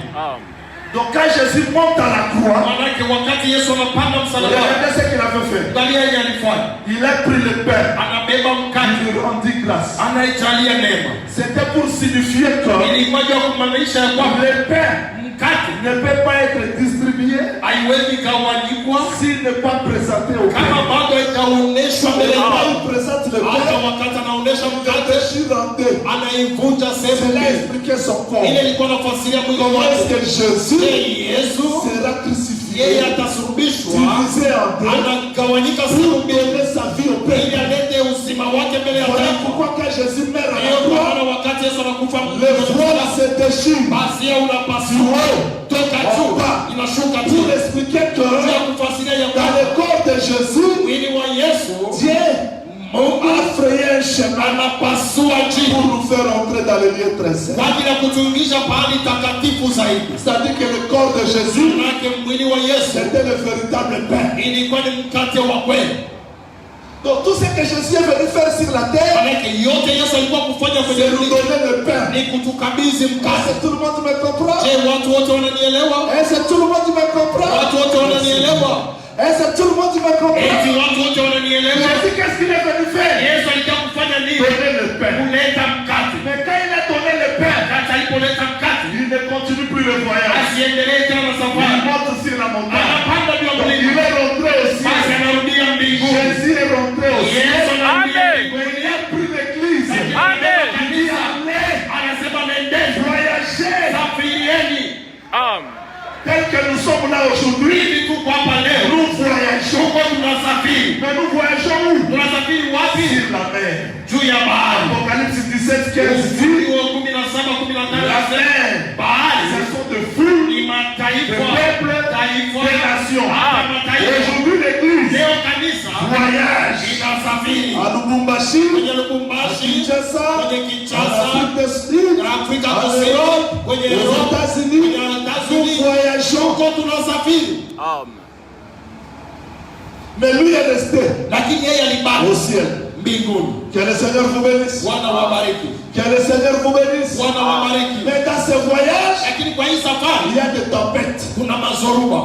Donc quand Jésus monte à la croix, Manake wakati Yesu anapanda msalabani, regardez ce qu'il avait fait. angalia yeye alifanya, Il a pris le pain, anabeba mkate, il lui rendit grâce. anaijalia neema. C'était pour signifier que Ilikuwa ya kumaanisha ya kwamba le pain mkate ne peut pas être distribué haiwezi gawanyikwa s'il n'est pas présenté au kama Père. bado haijaonyeshwa mbele Et ya quand Baba. il présente le Hata père, wakati anaonyesha il mkate déchire en deux. anaivunja sehemu Cela mbili. expliquait son corps. Ile ilikuwa nafasiria mwili Comment est-ce wake. que Jésus Je Yesu sera yeye crucifié, atasurubishwa, divisé en deux, anagawanyika sehemu pour mbili donner sa vie au Père. ili alete uzima wake mbele ya Voilà taifa. pourquoi quand Jésus meurt à Hiyo la kwa croix, maana wakati Yesu anakufa, le voile se déchire pasia unapasua toka juu inashuka pour chini, expliquer que ya kufasiria ya dans kwamba le corps de Jésus, mwili wa Yesu Dieu Mungu a frayé un chemin anapasua pour chini nous faire entrer dans le lieu très saint. kwa ajili ya kutuingisha pahali takatifu zaidi. C'est-à-dire que le corps de Jésus, Manake mwili wa Yesu c'était le véritable pain. ilikuwa ni mkate wa kweli. Donc tout ce que Jésus est venu faire sur la terre, Manake yote Yesu alikuwa kufanya kwenye c'est nous dunia donner le pain. ni kutukabidhi Est-ce mkate. que tout le monde me comprend? Je, watu wote wananielewa? Est-ce que tout le monde me comprend? Watu wote wananielewa? Est-ce que tout le monde me comprend? Eti watu wote wananielewa? Jésus, qu'est-ce qu'il est venu faire? Yesu alikuwa kufanya nini? Donner le pain. Kuleta mkate. Mais quand il a donné le pain, Wakati alipoleta mkate, il ne continue plus le voyage. asiendelee tena na Il safari. monte sur la montagne. Anapanda juu ya Il mlima. est rentré au Basi ciel. anarudia mbinguni. Jésus est rentré au ciel. Yesu anarudia Amen. mbinguni. Il a pris l'église. Anabeba Il kanisa. allait Anasema nendeni, voyager safirieni. tel que nous sommes là aujourd'hui. Hivi tuko hapa leo. Nous voyageons. Tuko tunasafiri. Mais nous voyageons où? Tunasafiri wapi? Sur la mer. Juu ya bahari. Apocalypse 17, 15 Ufunuo dit wa 17, 15 la nasema, mer, bahari ce sont de fous, ni de mataifa, peuples, taifa, des nations. hata mataifa. Aujourd'hui, l'église Leo kanisa voyage. inasafiri. kusafiri à Lubumbashi, kwenye à Lubumbashi, Kinshasa, kwenye en Kinshasa, Afrique du Sud, na Afrika en Kusini, Europe, kwenye aux Europe, États-Unis, kwenye nous États-Unis, voyageons. tuko tunasafiri. Mais lui est resté Lakini yeye alibaki au ciel. mbinguni. Que le Seigneur vous bénisse. Bwana wabariki. Que le Seigneur vous bénisse. Bwana wabariki. Mais dans ce voyage, Lakini kwa hii safari il y a des tempêtes. kuna mazoruba.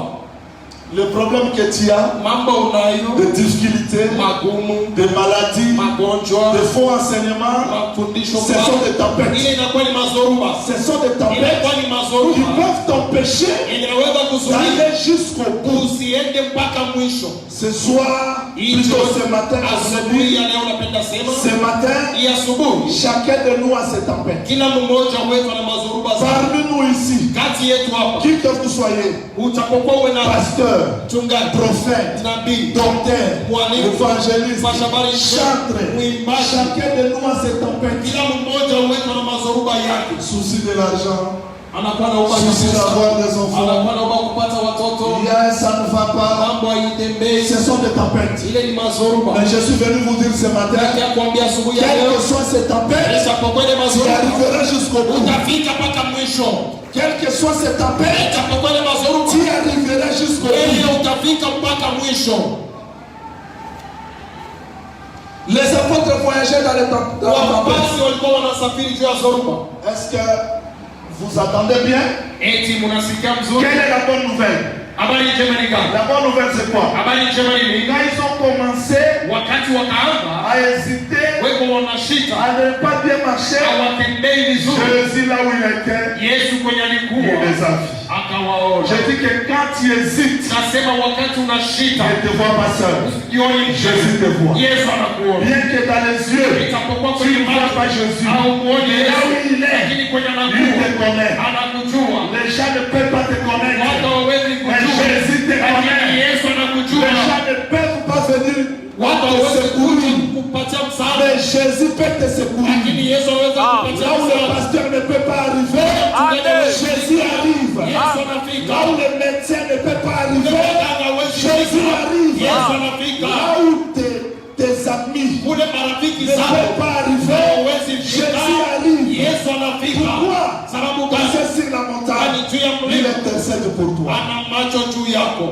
Le problème que tu as, Mambo unayo, des difficultés, magumu, des maladies, magonjwa, des faux enseignements, mafundisho ce sont des tempêtes. ile inakuwa ni mazoruba. Ce sont des tempêtes Inakuwa ni qui mazoruba peuvent t'empêcher inaweza kuzuia d'aller jusqu'au bout. usiende mpaka mwisho. Ce soir, plutôt ce matin, Asubuhi ya aujourd'hui, leo napenda sema ce matin, hii asubuhi chacun de nous a ses tempêtes. kila mmoja wetu ana mazoruba zake. Parmi nous ici, Kati yetu hapa qui que vous soyez, utapokuwa uwe na pasteur, mchungaji, prophète, nabii, docteur, mwalimu, évangéliste, mfashabari, chantre, mwimbaji, chacun de nous a ses tempêtes. kila mmoja wetu ana mazoruba yake. Souci de l'argent, Anakuwa naomba souci pesa, d'avoir des enfants, anakuwa naomba kupata watoto, il y a ça ne va pas. mambo haitembei. Ce sont des tempêtes. Ile ni mazoruba. Mais je suis venu vous dire ce matin, Nataka kuambia asubuhi ya quelles leo, que soient ces tempêtes, itapokuwa ile tu mazoruba arriveras jusqu'au bout. utafika mpaka mwisho. Quelles que soient ces tempêtes, Itapokuwa ile mazoruba tu arriveras jusqu'au wewe bout. utafika mpaka mwisho. Les apôtres voyageaient dans les tempêtes. Wapasi walikuwa wanasafiri juu ya zoruba. Est-ce que vous attendez bien? Eti mnasikia mzuri? Quelle est la bonne nouvelle? Habari njema ni gani? La bonne nouvelle c'est quoi? Habari njema ni nini? Quand ils ont commencé Wakati wakaanza à hésiter, weko wanashika à ne pas bien marcher, hawatembei vizuri, Jésus là où il était, Yesu kwenye il alikuwa les a vus. akawaona. Je dis que quand tu hésites, Nasema wakati unashika ne te vois pas seul. jioni, Jésus te voit. Yesu anakuona. Bien que dans les yeux, Itapokuwa tu kwenye ne vois macho pas Jésus. au muone Là où Yesu, il est, lakini kwenye il te anakuwa connaît. anakujua. Les gens ne peuvent pas te Watu connaître. hawawezi Mais kujua, Jésus te lakini connaît. Yesu Les anakujua. gens ne peuvent pas venir Watu te hawawezi secourir. kupatia msaada, Mais Jésus peut te secourir. lakini Yesu anaweza kupatia Là où le msaada. pasteur ne peut pas arriver, Jésus arrive. Yesu anafika. Là où le médecin ne peut pas arriver, Mganga hawezi Jésus kufika. arrive. Yesu anafika. Là où tes amis Kule marafiki ne zako peuvent pas arriver, hawawezi Jésus fika. arrive. Yesu anafika. Pourquoi? Sababu Parce gani? que sur la montagne, Kwani juu ya il mlima intercède pour toi. ana macho juu yako.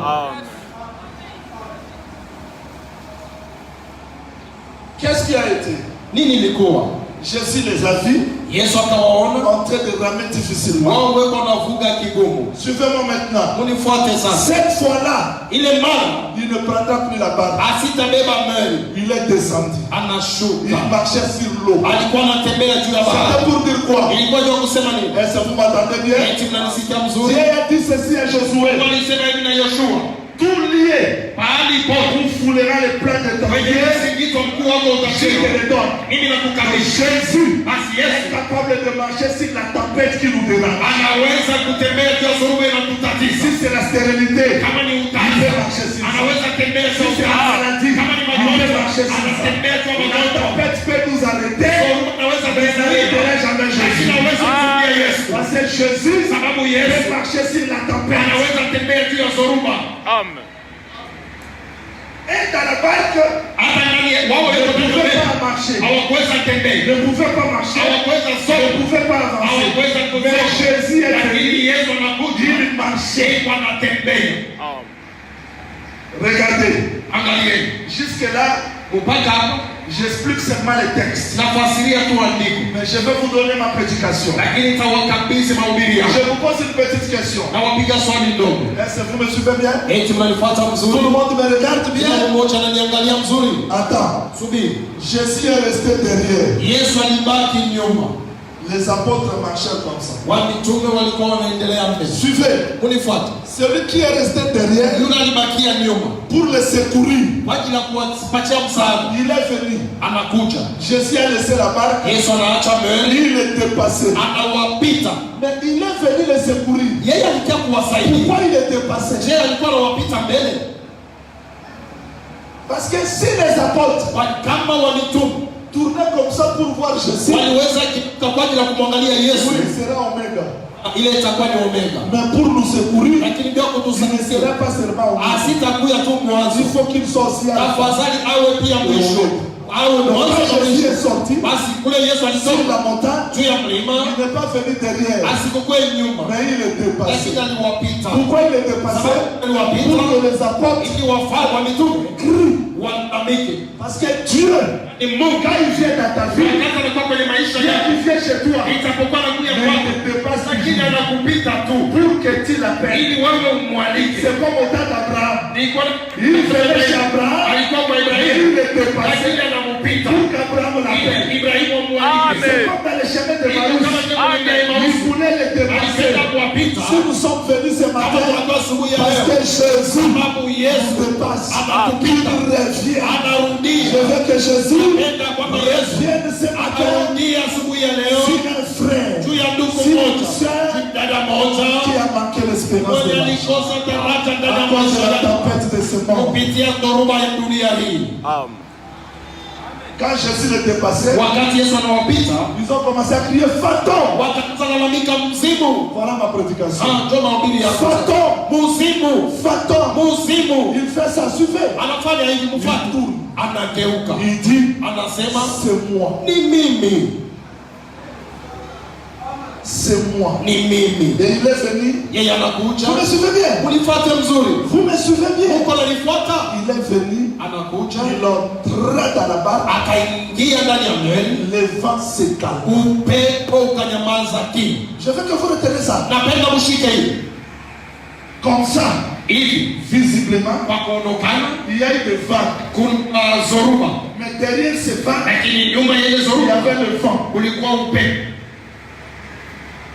Qu'est-ce qui a été? Nini ilikuwa? Jésus les a vus Yesu akawaona en train de ramer difficilement. wao weko wanavuga kigumu. Suivez-moi maintenant. Munifuate sasa. Cette fois-là, Ile mara il ne prendra plus la barque. asitabeba meli, Il est descendu. Il anashuka. marchait sur l'eau. Alikuwa anatembea juu ya bahari. C'était pour dire quoi? Ilikuwa ndio kusema nini? Est-ce que vous m'entendez bien? Eti mnanisikia mzuri? Dieu a dit ceci à Josué. Mungu alisema hivi na Yoshua, Tout lié, pahali pote on foulera les plans de ton kwenye Dieu. msingito mkuu wako Je te utashindwa. le donne. Mimi Et nakukabidhi. Jésus Basi est Yesu capable de marcher sur la tempête qui nous dérange. anaweza kutembea juu ya zoruba Si inatutatiza. c'est la stérilité, Kama ni il utasa, peut marcher sur ça. anaweza tembea juu Si c'est ya la utasa. maladie, Kama ni il peut magonjwa, marcher sur ça. anatembea juu ya La magonjwa. tempête peut nous arrêter, Zoruba inaweza mais ça kuzuia, n'arrêtera jamais lakini Jésus. hawezi kuzuia Yesu. Parce que Jésus Sababu peut Yesu marcher sur la tempête. anaweza tembea juu ya zoruba. Et dans la barque, Hata ndani wao il weko ne pouvait tembea, pas marcher. hawakuweza Il tembea, ne pouvait pas marcher. hawakuweza Il ne soma, pouvait pas avancer. hawakuweza Mais kusoma. Jésus est Lakini venu. Yesu anakuja, Il marchait. yeye anatembea. Regardez. Angalieni. Jusque-là, Mpaka hapo j'explique seulement les textes. nafasiria tu andiko, Mais je vais vous donner ma prédication. lakini nitawakabidhi mahubiri yangu. Je vous pose une petite question. Na wapiga swali ndogo. Est-ce que vous me suivez bien? Eti mnanifuata Tout le mzuri? monde me regarde Kila bien. mmoja ananiangalia mzuri? Attends. Subiri. Jésus est resté derrière. Yesu alibaki nyuma. Les apôtres marchaient comme ça. Wamitume walikuwa wanaendelea mbele. Suivez. Unifuate. Celui qui est resté derrière Yule alibakia nyuma pour le secourir, kwa ajili ya kuwapatia msaada. il est venu. Anakuja. Jésus a laissé la barque. Yesu anaacha mbele, Il était passé. anawapita. Mais il est venu les secourir. Yeye alikuwa kuwasaidia. Pourquoi il était passé? Je, alikuwa anawapita mbele. Parce que si les apôtres Kama walitume tournaient comme ça pour voir Jésus, waliweza kwa ajili ya kumwangalia Yesu, oui, il sera Oméga. ile itakuwa ni omega. Mais pour nous secourir, Lakini ndio il ne kutusaidia. sera pas seulement Oméga. Asitakuya tu Il mwanzo. faut qu'il soit aussi à la fin. Tafadhali awe pia mwisho. au mwanzo quand wa Jésus maisha. est sorti Basi kule Yesu sur alisoma la montagne, juu ya mlima, il n'est pas venu derrière, asikokuwa nyuma, mais il est dépassé. lakini aliwapita. Pourquoi il est dépassé? Sababu Pour aliwapita que les apôtres ili wafaa wa mitume crient. waamike. Parce que Dieu, Ni Mungu quand il vient dans ta vie, wakati anakuwa kwenye maisha Dieu yako, qui vient chez toi, itapokuwa anakuja mais kwako, il ne dépasse lakini pas anakupita tu pour que tu l'appelles. ili wewe umwalike. C'est comme au temps d'Abraham. Nilikuwa Il venait chez Abraham, alikuwa kwa il Ibrahimu, le dépassait lakini anampita pour qu'Abraham l'appelle. ili Ibrahimu amwalike. C'est comme dans les chemins de Ndio kama Maïs. vile Il Emmaus voulait le dépasser. alipenda kuwapita. Si nous sommes venus ce Kama matin, tunakuwa asubuhi ya parce que leo, Jésus sababu Yesu nous dépasse, anatupita, il revient. Je anarudisha. veux que Jésus Napenda kwamba Yesu revienne ce matin atarudia asubuhi ya leo sur un frère juu ya ndugu sur mmoja, une sœur dada moja qui a manqué l'espérance mwenye de la vie alikosa daraja ndani ya à cause de la maisha yake tempête de ce monde. kupitia dhoruba ya dunia hii. Quand Jésus le dépassait, Wakati Yesu anawapita, ils ont commencé à crier fantôme. wakaanza lalamika, mzimu. Voilà ma prédication. Ndio mahubiri yako. Fantôme, Mzimu, fantôme. mzimu. Il fait ça, suivez. Anafanya hivi, Il mfuate. tourne. Anageuka, Il dit, anasema c'est moi. ni mimi, C'est moi. ni mimi. Et il est venu. Yeye anakuja, Vous me suivez bien? unifuate mzuri. Vous me suivez bien? Uko nanifuata? Il est venu. Anakuja, Il entra dans la barque. akaingia ndani ya meli, Les vents se calment. upepo ukanyamaza kimya. Je veux que vous retenez ça. Napenda mshike hii Comme ça, hivi, visiblement, kwa kuonekana il y a eu des vagues. kuna zoruba, Mais derrière ces vagues, lakini nyuma ya ile il y zoruba avait le vent. kulikuwa upepo.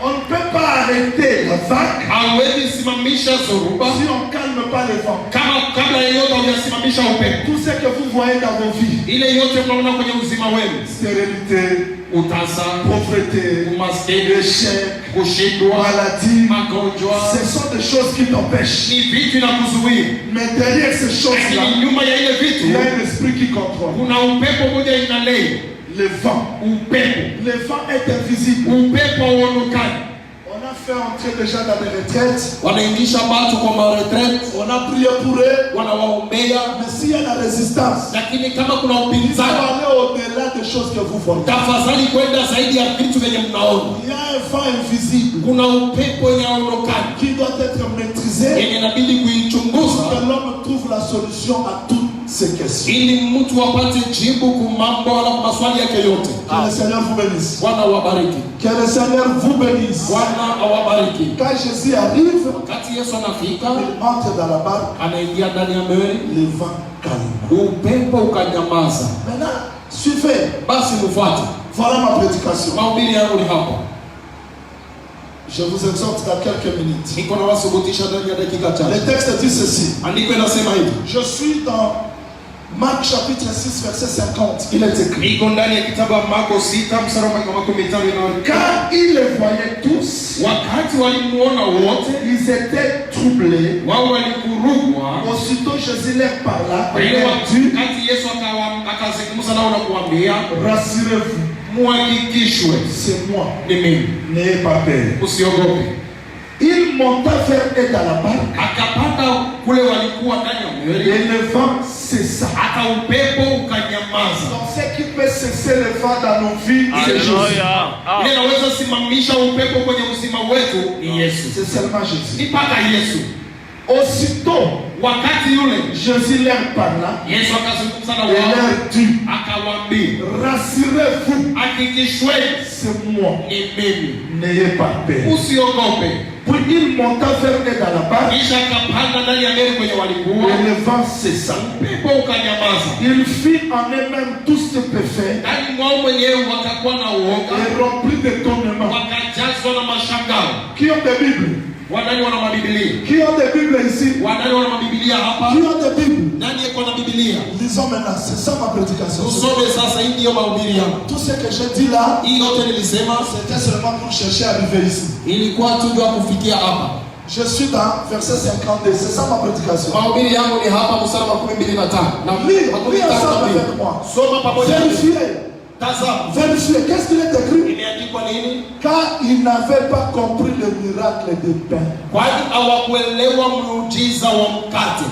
On ne peut pas arrêter la vague Hawezi simamisha zoruba si on ne calme pas le vent. kama kabla yeyote hujasimamisha upepo. Tout ce que vous voyez dans vos vies, Ile yote mnaona kwenye uzima wenu, stérilité, utasa, pauvreté, umaskini, échec, kushindwa, maladie, magonjwa, ce sont des choses qui t'empêchent. ni vitu na kuzuia, Mais derrière ces choses-là, lakini nyuma ya ile il y a vitu un esprit qui contrôle. kuna upepo moja inalei. Le vent. Upepo, Le vent est invisible. upepo hauonekani. On a fait entrer des gens dans des retraites. Wanaingisha watu kwa maretrete, On a prié pour eux. wanawaombea, Mais s'il y a la résistance, lakini kama kuna il faut upinzani, aller au-delà des choses que vous voyez. tafadhali kwenda zaidi ya vitu vyenye mnaona. Il y a un vent invisible Kuna upepo yenye haonekani qui doit être maîtrisé yenye inabidi pour kuichunguza que l'homme trouve la solution à toutes ces questions. ili mtu apate jibu kwa mambo wala kwa maswali yake yote. Que le Seigneur vous bénisse. Bwana awabariki. Que le Seigneur vous bénisse. Bwana awabariki. Quand Jésus arrive, Wakati Yesu anafika, il entre dans la barque, anaingia ndani ya meli, le vent calme. upepo ukanyamaza. Maintenant, suivez. Basi mfuate. Voilà ma prédication. Mahubiri yangu ni hapa. Je vous exhorte dans quelques minutes. Niko nawasubutisha ndani ya dakika chache. Le texte dit ceci. Andiko inasema hivi. Je suis dans Marc chapitre 6 verset 50. Il est écrit. Niko ndani ya kitabu ya Marko 6 mstari wa 15 inaonekana. Quand ils les voyaient tous, Wakati walimuona wote, ils étaient troublés. wao walikurugwa. Aussitôt Jésus leur parla. Kwa Il hiyo leur dit, wakati Yesu akazungumza nao na kuambia, rassurez-vous, muhakikishwe c'est moi. ni mimi, N'ayez pas peur. usiogope. Il monta vers eux dans la barque Akapanda kule walikuwa ndani ya et meli, le vent cessa. hata upepo ukanyamaza. Donc ce qui peut cesser le vent dans nos vies, c'est Jésus. Ile inaweza simamisha upepo kwenye uzima wetu ni Yesu, C'est seulement Jésus. ni mpaka Yesu. Aussitôt, Wakati yule Jésus leur parla Yesu akazungumza na et wao, leur dit, akawaambia, rassurez-vous, hakikishweni c'est moi. ni mimi, N'ayez pas peur. usiogope. Puis il monta vers eux dans la barque Kisha akapanda ndani ya meli kwenye walikuwa, et le vent cessa. upepo ukanyamaza. Ils firent en eux-mêmes tout stupéfaits Ndani mwao mwenyewe wakakuwa na uoga, et remplis d'étonnement. wakajazwa na mashangao. Qui ont des Bibles? Wanani wana mabibilia? Qui ont des Bibles ici? Wanani wana mabibilia hapa? Qui ont des Bibles? Nani yako na Biblia? Lisons maintenant, c'est ça ma prédication. Tusome sasa, hii ndiyo mahubiri yangu. Tout ce que j'ai dit là, Hii yote nilisema c'était seulement pour chercher à arriver ici. ilikuwa tu ndio kufikia hapa. Je suis dans verset 52, c'est ça ma prédication. Mahubiri yangu ni hapa mstari wa 25. Na Lis ensemble avec moi. Soma pamoja nami. Vérifiez. Tazama. Vérifiez. Qu'est-ce qu'il est écrit? Imeandikwa nini? Car ils n'avaient pas compris le miracle de pain. Kwani hawakuelewa muujiza wa mkate.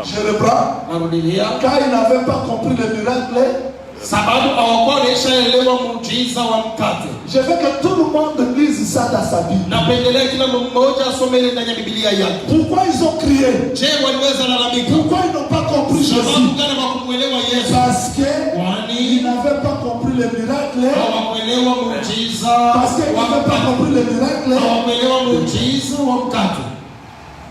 Je reprends. Narudia. Car ils n'avaient pas compris le miracle sababu hawakuwa wameshaelewa muujiza wa mkate. Je veux que tout le monde lise ça dans sa Bible. Napendelea kila mmoja asome ile ndani ya Biblia yake. Pourquoi ils ont crié? Je, waliweza lalamika? Pourquoi ils n'ont pas compris Sababu Jésus? gani hawakumuelewa Yesu? Parce Kwani qu'ils n'avaient pas compris le miracle. hawakuelewa muujiza Parce qu'ils wa n'avaient pas mkate. compris le miracle. Hawakuelewa muujiza wa mkate.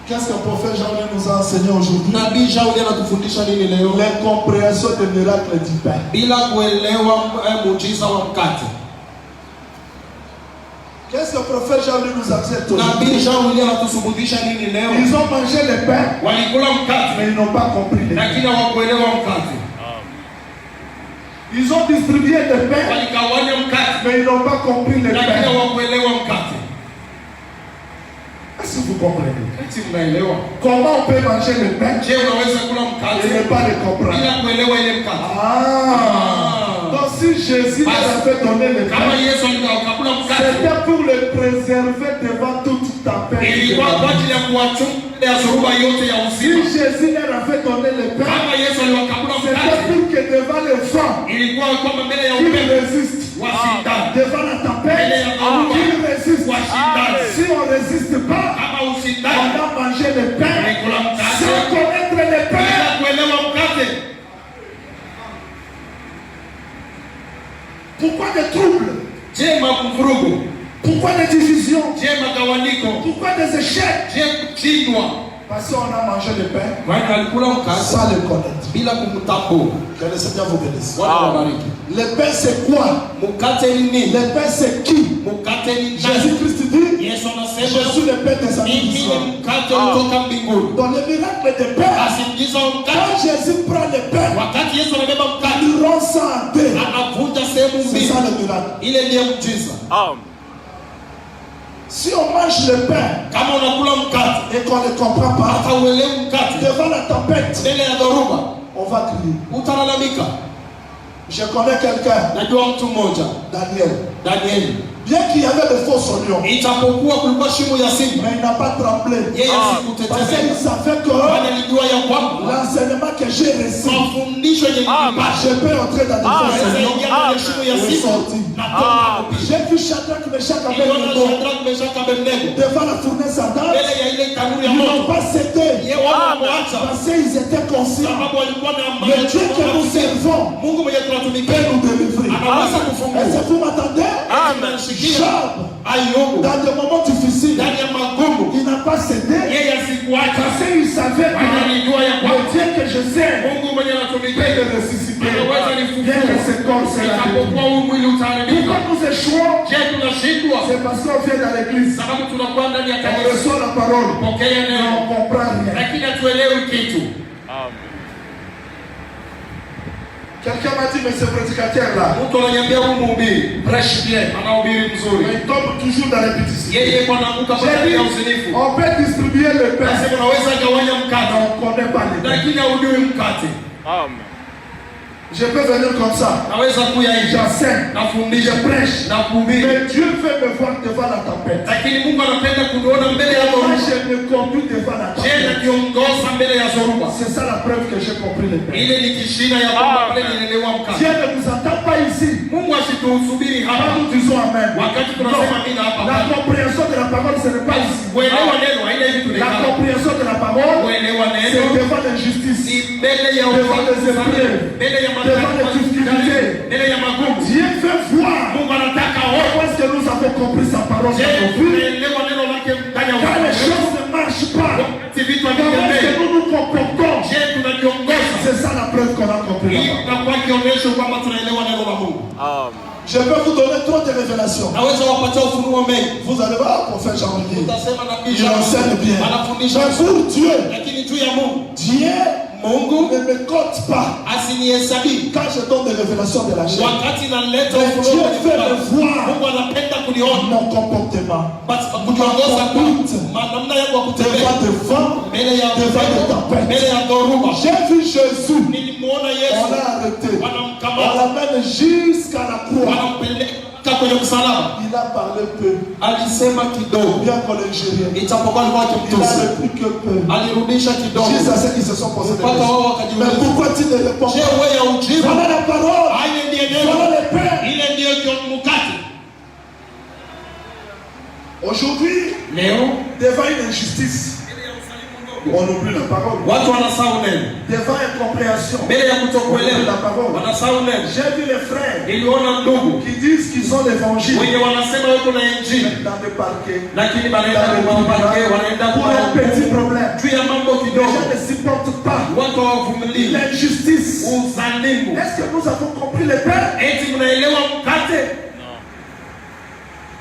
Qu'est-ce que le prophète Jean nous a enseigné aujourd'hui? Nabii Shauli anatufundisha nini leo? L'incompréhension des miracles du pain. Bila kuelewa muujiza wa mkate. Qu'est-ce que le prophète Jean nous a dit aujourd'hui? Nabii Shauli anatusubudisha nini leo? Ils ont mangé le pain, Walikula mkate mais ils n'ont pas compris le pain. lakini hawakuelewa mkate. Ils ont distribué le pain, Walikawanya mkate mais ils n'ont pas compris le lakini pain. hawakuelewa mkate. Est-ce que vous comprenez? Eti mnaelewa? Comment on peut manger le pain Je, unaweza kula et mkate ne pas le comprendre? bila kuelewa ile mkate? Donc si Jésus leur avait donné le Kama pain, Yesu alikula mkate, c'était pour le préserver devant toute tempête. ilikuwa kwa ajili ya kuwachunga ya zoruba yote ya Si uzima. Jésus leur avait donné le pain, Kama Yesu aliwakabula c'était mkate, pour que devant le vent, ilikuwa kwamba mbele ya qu'ils upepo résistent. washindane. Devant la tempête, qu'ils résistent. Washindane. Si on ne résiste pas, Kama on usindane va manger le pain ulikula mkate sans connaître le pain. bila kuelewa mkate. Pourquoi des troubles? Je, mavurugu? Pourquoi des divisions? Je, magawanyiko? Pourquoi des échecs? Je, kushindwa? Parce qu'on a mangé le pain Kwani alikula mkate sans le connaître. bila kumtambua. Que le Seigneur vous bénisse. Bwana wabariki. Le pain c'est quoi? Mkate ni nini? Le pain c'est qui? Mkate ni nani? Jésus-Christ dit, Yesu je anasema suis le pain des mimi amis. ni mkate kutoka mbinguni. Dans le miracle de pain, Asimgiza mkate. quand Jésus prend le pain, Wakati Yesu anabeba mkate, il rompt ça en deux. anavunja sehemu C'est mbili. ça le miracle. Ile ndiyo muujiza. Si on mange le pain Kama unakula mkate et qu'on ne comprend pas, hata uelewi mkate, devant la tempête, mbele ya dhoruba on va crier. utalalamika. Je connais quelqu'un, Najua mtu mmoja, Danieli, bien qu'il y avait de faux lions, ijapokuwa kulikuwa shimo ya simba, mais il n'a pas tremblé. yeye Parce asikutetemeka, qu'il savait que kwani alijua ya kwamba l'enseignement que j'ai reçu, mafundisho yenye nilipata je peux entrer dans des faux naweza lions. ingia ndani ya shimo ya simba na toka kupisha. J'ai vu Shadrach, Meshach, Niliona Abednego Shadraka, Meshaki, Abednego devant la fournaise ardente. mbele ya ile tanuru ya Ils n'ont moto, pas cédé yeye wamemwacha parce qu'ils étaient conscients. sababu walikuwa na Le amani. Dieu que nous servons Mungu mwenye tunatumikia peut nous délivrer. anaweza Est-ce kufungua. que vous m'entendez? Tunashikia Job, Ayubu dans des moments difficiles, ndani ya magumu, il n'a pas cédé yeye asikuacha, parce qu'il savait kwani que alijua ya le kwamba Dieu que je sers Mungu mwenye peut anatumikia le ressusciter. anaweza Bien que ce nifufua, corps sera ijapokuwa détruit. huu mwili utaharibika. Pourquoi nous échouons? Je, tunashindwa C'est parce qu'on vient dans l'église. sababu tunakuwa ndani ya On kanisa, reçoit la parole, pokea mais neno, on ne comprend rien. lakini hatuelewi kitu. Quelqu'un m'a dit, mais ce prédicateur-là, Mtu ananiambia huyu mhubiri prêche bien, anahubiri mzuri, mais il tombe toujours dans les petits. yeye kwa anaanguka J'ai pale dit, ya uzinifu. on peut distribuer le pain, Basi unaweza gawanya mais mkate, on ne connaît pas les pains. lakini haujui mkate. Je peux venir comme ça, Naweza kuya nje, j'enseigne, nafundisha, je prêche, na kuhubiri, mais Dieu veut me voir devant la tempête. lakini Mungu anapenda kuniona mbele ya Moi, dhoruba. je me conduis devant la Je, tempête. nakiongoza mbele ya dhoruba. C'est ça la preuve que j'ai compris le pain. Ile ni kishina ya kwamba pale nilielewa mkate. Dieu ne nous attend pas ici. Mungu asituhubiri Quand hapa nous disons Amen. wakati tunasema mimi hapa. La compréhension de la parole, ce n'est pas ici. Kuelewa neno haina hivi La tunakaa. compréhension de la parole, Kuelewa c'est neno devant l'injustice. ni mbele ya Devant les épreuves, mbele ya devant les difficultés. mbele ya magumu. Dieu veut voir Mungu anataka où wewe. est-ce que nous avons compris sa parole dans Je, nos vies. tunaelewa neno lake ndani ya Quand les ufahamu. choses ne marchent pas, Wakati vitu comment est-ce havitembei. que nous nous comportons? Je, tunajiongoza. C'est ça la preuve qu'on a compris la Hii parole. inakuwa kionyesho kwamba tunaelewa neno la Mungu. Je peux vous donner trop de révélations. Naweza wapatia ufunuo mengi. Vous allez voir, prophète Jean-Marie. Utasema na Il kisha enseigne bien. anafundisha, Mais pour Dieu, lakini juu ya Mungu, Dieu Mungu ne me compte pas asinihesabii quand je donne des révélations de la chair. wakati naleta Mais ufunuo Dieu kwenye fait Biblia. me voir Mungu anapenda kuniona mon comportement basi kujiongoza kwa namna yangu ya kutembea devant des vents, mbele ya devant des tempêtes. mbele ya dhoruba. J'ai vu Jésus, Nilimuona on Yesu l'a arrêté, on wanamkamata, l'amène jusqu'à la croix. wanampeleka kwenye msalaba il a parlé peu. alisema kidogo, Bien qu'on l'ingérien. ijapokuwa alikuwa Il a akimtusi, repris que peu. alirudisha kidogo. Jusqu'à ceux qui se sont posés des Mpaka wao questions. wakajiuliza, Mais pourquoi tu ne réponds je, pas? wewe ya ujibu? Voilà la parole. Haya ndiye Voilà neno, le pain. ile ndiyo mkate. Aujourd'hui, Leo devant une injustice, on oublie la parole. watu wanasahau neno, Devant incompréhension, mbele ya on oublie kutokuelewa la parole. wanasahau neno. J'ai vu les frères Niliona ndugu qui disent qu'ils ont l'évangile wenye wanasema wako na injili, dans des parquets, lakini wanaenda kwa mapake, wanaenda pour kwa un petit problème. juu ya mambo Les kidogo, gens ne supportent pas watu hawavumilii l'injustice. uzalimu. Est-ce que nous avons compris le pain? Eti mnaelewa mkate?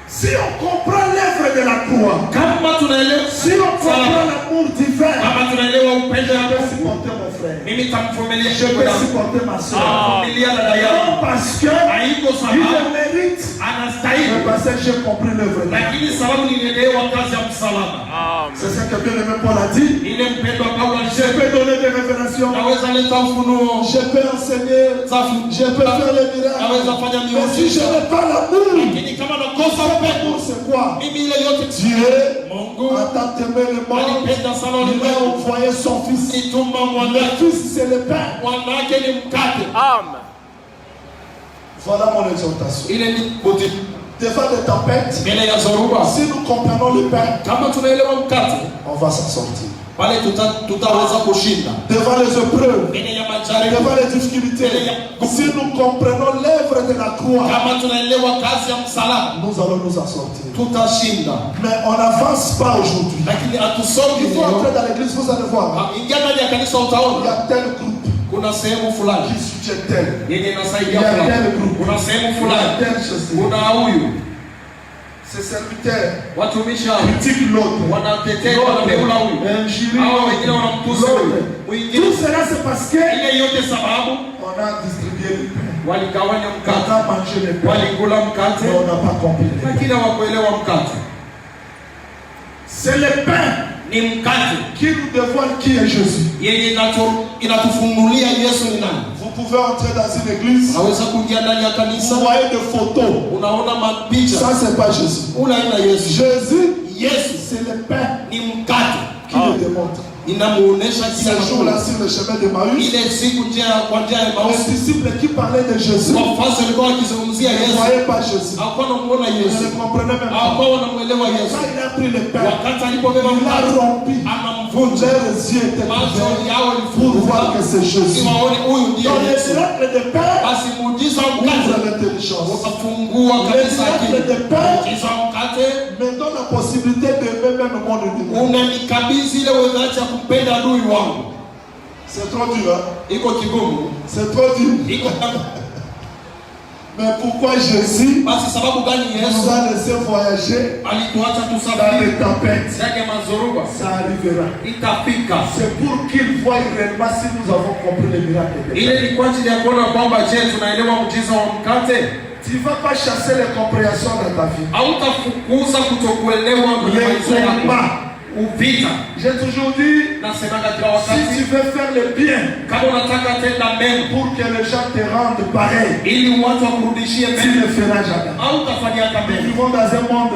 Si on comprend l'œuvre de la croix, Kama tunaelewa, si on comprend l'amour divin, kama tunaelewa upendo je wa peux Mungu, supporter mon frère. mimi tamvumilia Je shida peux yangu, supporter ma soeur. tamvumilia dada yangu, Non parce que haiko il sababu le mérite, mais anastahili, parce que j'ai compris l'œuvre de la croix. lakini sababu nilielewa kazi ya msalaba. C'est ça que bien aimé Paul a dit. Ile mpendwa Paulo Je alisema, peux donner des révélations, naweza leta ufunuo, je peux enseigner, safi, je peux faire les miracles. naweza fanya Mais si je miujiza, n'ai pas l'amour, lakini kama nakosa upendo, l'amour c'est quoi? mimi ile yote Dieu Mungu a tant aimé le monde, alipenda sana il a ulimwengu, envoyé son fils. ituma Le mwanake, fils c'est le pain. mwanake ni mkate. Voilà mon exhortation. Ile ni boti Devant des tempêtes, mbele ya zoruba, si nous comprenons le pain, kama tunaelewa mkate, on va s'en sortir. pale tutaweza kushinda Devant les épreuves, mbele ya majaribu. devant les difficultés, si nous comprenons l'œuvre de la croix, Kama tunaelewa kazi ya msalaba, nous allons nous en sortir. tutashinda. Mais on n'avance pas aujourd'hui. Lakini hatusongi Il faut leo. entrer dans l'église, vous allez voir. Ingia ndani ya kanisa Il y utaona a tel groupe kuna sehemu fulani qui soutient tel. yenye Il y inasaidia a fulani, tel groupe. kuna sehemu Il y a fulani, telle chose. kuna huyu. Ces serviteurs Watumishi hao critiquent l'autre. wanatetea, wanabeula huyu, Injurie hao wengine wanamtusi l'autre. huyu, Tout mwingine. cela c'est parce que Ile yote sababu on a distribué le pain. waligawanya On mkate, a mangé le pain. walikula mkate, Mais on n'a pas compris le pain. lakini hawakuelewa mkate. C'est le pain Ni mkate qui nous dévoile qui est Jésus. yenye inatufunulia Yesu ni nani. Vous pouvez entrer dans une église, Unaweza kuingia ndani ya vous kanisa, voyez des photos. unaona mapicha, Ça c'est pas Jésus. unaenda Yesu. Jésus, Yesu c'est le pain ni mkate, qui le démontre. inamuonesha kila Ce jour-là kitu. sur le chemin de Maüs, Ile siku kwa njia ya les Emausi, disciples qui parlaient de Jésus wafuasi walikuwa wakizungumzia ne Yesu, voyaient pas Jésus. hawakuwa wanamuona Ils Yesu, ne comprenaient même pas. hawakuwa wanamuelewa Yesu. Quand il a pris le pain, Wakati alipobeba il a mkate, rompu. anamvunja, Leurs yeux étaient macho ouverts yao pour voir yalifunguka que c'est ili Jésus. waone huyu ndiye Dans les Yesu. miracles de pain, Basi muujiza wa ouvre mkate l'intelligence. utafungua Les kabisa akili. miracles de pain Muujiza wa mkate me donnent la possibilité d'aimer même le monde ennemi. unanikabidhi ile uwezo ya kumpenda adui wangu. C'est trop dur, hein? Iko kigumu, C'est trop dur. iko Mais pourquoi Jésus basi sababu gani nous Yesu a laissé voyager alituacha dans tusafiri les tempêtes? ndani ya mazoruba? Ça arrivera. Itafika. C'est pour qu'ils voient réellement si nous avons compris les miracles de pain. Ile ni kwa ajili ya kuona kwamba je, tunaelewa muujiza wa mkate. Tu ne vas pas chasser les compréhensions dans ta vie. Hautafukuza kutokuelewa kwenye Les maisha yako. combats. Uvita. J'ai toujours dit, Nasemaga kila si wakati, tu veux faire le bien kama unataka tenda mema pour que les gens te rendent pareil, ili watu wakurudishie tu mema, ne feras jamais. hautafanya hata Nous mema. vivons dans un monde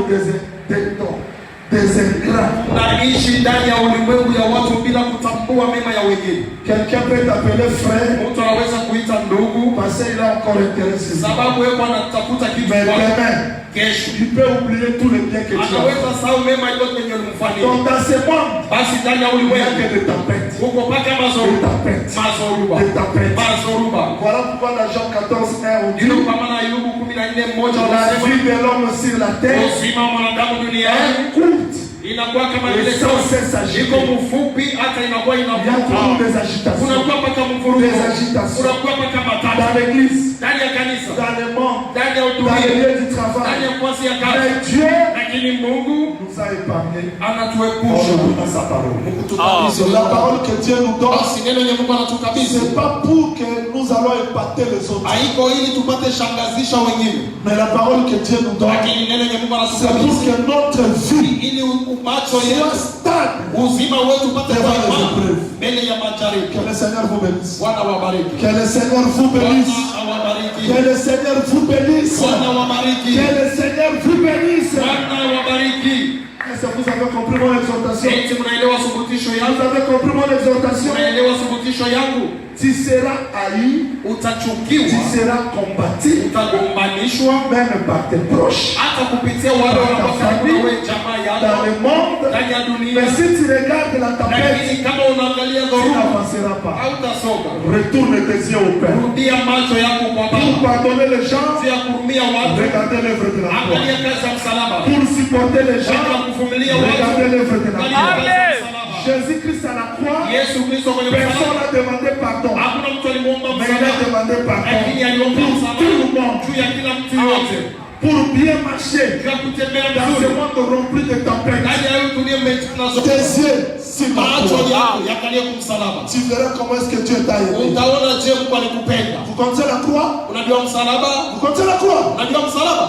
des ingrats. Unaishi ndani ya ulimwengu ya watu bila kutambua mema ya wengine. Quelqu'un peut t'appeler frère Mtu anaweza kuita ndugu parce qu'il a encore intérêt sur toi. sababu yeye anatafuta kitu Mais kwako. demain, Kesho tu peux oublier tous les biens que tu as. anaweza sahau mema yote yenye ulimfanyia. Donc dans ce monde, Basi ndani ya il n'y a ulimwengu que des tempêtes. huko paka Des mazoruba, tempêtes. mazoruba, Des tempêtes. mazoruba. Voilà pourquoi dans Jean 14, 1, on dit Ndio kwa maana Ayubu 14:1 la unasema vie de l'homme sur la terre uzima wa mwanadamu duniani est courte. inakuwa kama vile Et sans cesse agitée. iko mfupi, hata inakuwa Il y a inavuka. toujours des agitations. Kunakuwa paka mvurugo, Des agitations. kunakuwa paka matata Dans l'église, ndani ya kanisa, dans le monde, ndani ya dans le utumishi, lieu du ndani travail. ya nafasi ya kazi. Mais Dieu Lakini Mungu nous a épargnés en anatuepusha nous donnant sa parole. kutukabidhi La parole que Dieu nous donne, basi neno yenye Mungu anatukabidhi c'est pas pour que nous allons épater les autres. haiko ili tupate shangazisha wengine, Mais la parole que Dieu nous donne, lakini neno yenye Mungu c'est pour anatukabidhi que notre vie ili macho soit yetu stable stable uzima wetu upate devant les kusimama épreuves. mbele ya majaribu. Que le Seigneur vous bénisse. Bwana wabariki. Que le Seigneur vous bénisse. Bwana wabariki. Que le Seigneur vous bénisse. Bwana wabariki. Que le Seigneur vous bénisse. Bwana wabariki. Est-ce que vous avez compris mon exhortation? Eti mnaelewa subutisho Vous yangu? avez compris mon exhortation? Mnaelewa subutisho yangu? Tu seras haï, Utachukiwa, tu seras combattu, utagombanishwa même par tes proches, hata kupitia wale wanaokuwa wewe jamaa dans yako le monde. ndani ya dunia. Mais si tu regardes la tempête, Lakini kama unaangalia tu dhoruba n'avanceras pas. hautasonga. Retourne tes yeux au Père. Rudia macho yako kwa Pour Baba. pardonner les gens, Si ya kurumia watu, regardez l'œuvre de la croix. angalia kazi ya msalaba. Pour supporter les Shaka gens, kuvumilia regardez watu, l'œuvre de la angalia croix. kazi ya msalaba. Jésus-Christ à la croix, Yesu Kristo kwenye personne msalaba, n'a demandé pardon, hakuna mtu alimuomba mais il a msalaba, demandé pardon lakini aliomba pour msalaba tout le monde, juu ya kila mtu yote, pour bien marcher juu ya kutembea dans ce vizuri monde rempli de tempêtes. ndani ya hiyo dunia tunazo. Tes yeux sur la Macho croix. yako yakalie kumsalaba. Tu verras comment est-ce que Dieu t'a aimé. Utaona je Mungu alikupenda. Vous comptez la croix? Unajua msalaba? Vous comptez la croix? Unajua msalaba?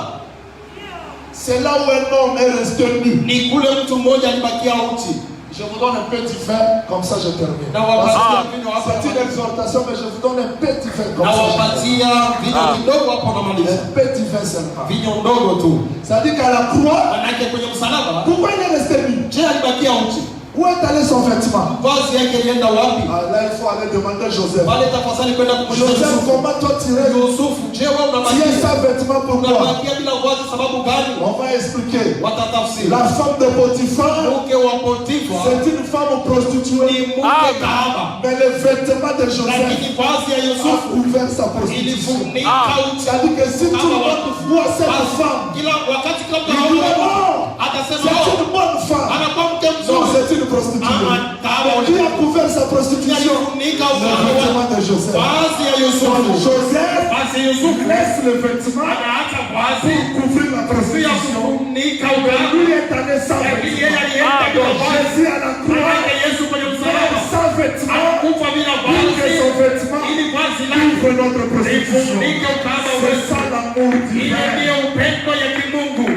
C'est là où un homme est resté nu. Ni kule mtu mmoja alibakia uchi. Je vous donne un petit vin, comme ça je termine. Na Parce wapatia que vinyo hapo. c'est une exhortation, mais je vous donne un petit vin, comme Na ça je wapatia vinyo kidogo hapo na termine. maliza. Un petit vin seulement. Vinyo ndogo tu. Ça dit qu'à la croix, Manake kwenye msalaba, pourquoi il est resté nu? je alibakia uchi. Où est allé son vêtement? Vazi yake ilienda wapi? Ah, là, il faut aller demander Joseph. Pale tafadhali kwenda kumuuliza Joseph, Yusufu. comment toi tu restes? Yusufu, je wewe Tu es unabakia? sans vêtement, pourquoi? Unabakia bila vazi sababu gani? On va expliquer. Watatafsiri. La femme de Potiphar, Mke wa Potifa c'est une femme ni prostituée. mke kahaba. Mais le vêtement de Joseph Lakini vazi ya a Yusufu couvert sa prostitution. ilifunika uchi. C'est-à-dire que si tout le monde voit cette femme, Kila wakati kila mtu il dit anaona non, atasema c'est oh, une bonne femme. anakuwa mke Non, mzuri. c'est une prostituée. Kahaba Qui a couvert sa prostitution? alifunika Le vêtement uchi. de Joseph. Vazi ya Donc, Yusufu. Joseph Vazi ya Yusufu laisse le vêtement anaacha vazi pour couvrir la ya prostitution. kufunika Et uchi. lui est allé sans Lakini yeye vêtement. alienda bila Donc, vazi. Jésus à la croix, Manake Yesu kwenye msalaba sans vêtement, anakufa bila pour que son vazi vêtement ili vazi lake couvre notre prostitution. lifunike ukahaba C'est wetu. ça l'amour Ile divin. ndiyo upendo ya kimungu.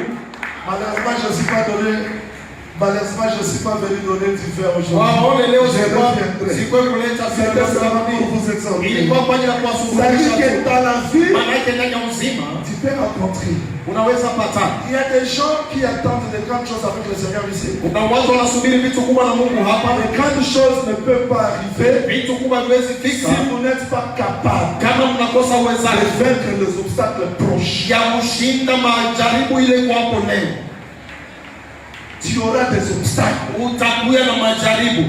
Malheureusement, je ne suis pas donné. Malheureusement, je ne suis pas venu donner du vin aujourd'hui. Waone leo Je reviendrai. sikuwe kuleta C'était seulement pour vous exhorter. ilikuwa kwa ajili ya C'est-à-dire kuwasuluhisha que tu. dans la vie, Maanake ndani ya uzima tu peux rencontrer. unaweza patana. Il y a des gens qui attendent de grandes choses avec le Seigneur ici. Kuna watu wanasubiri vitu kubwa na Mungu hapa. Les grandes choses ne peuvent pas arriver Vitu kubwa haviwezi si fika vous n'êtes pas capable kama mnakosa de uwezaji vaincre les obstacles proches. ya kushinda majaribu ile kwapo leo. Tu auras des obstacles. Utakuwa na majaribu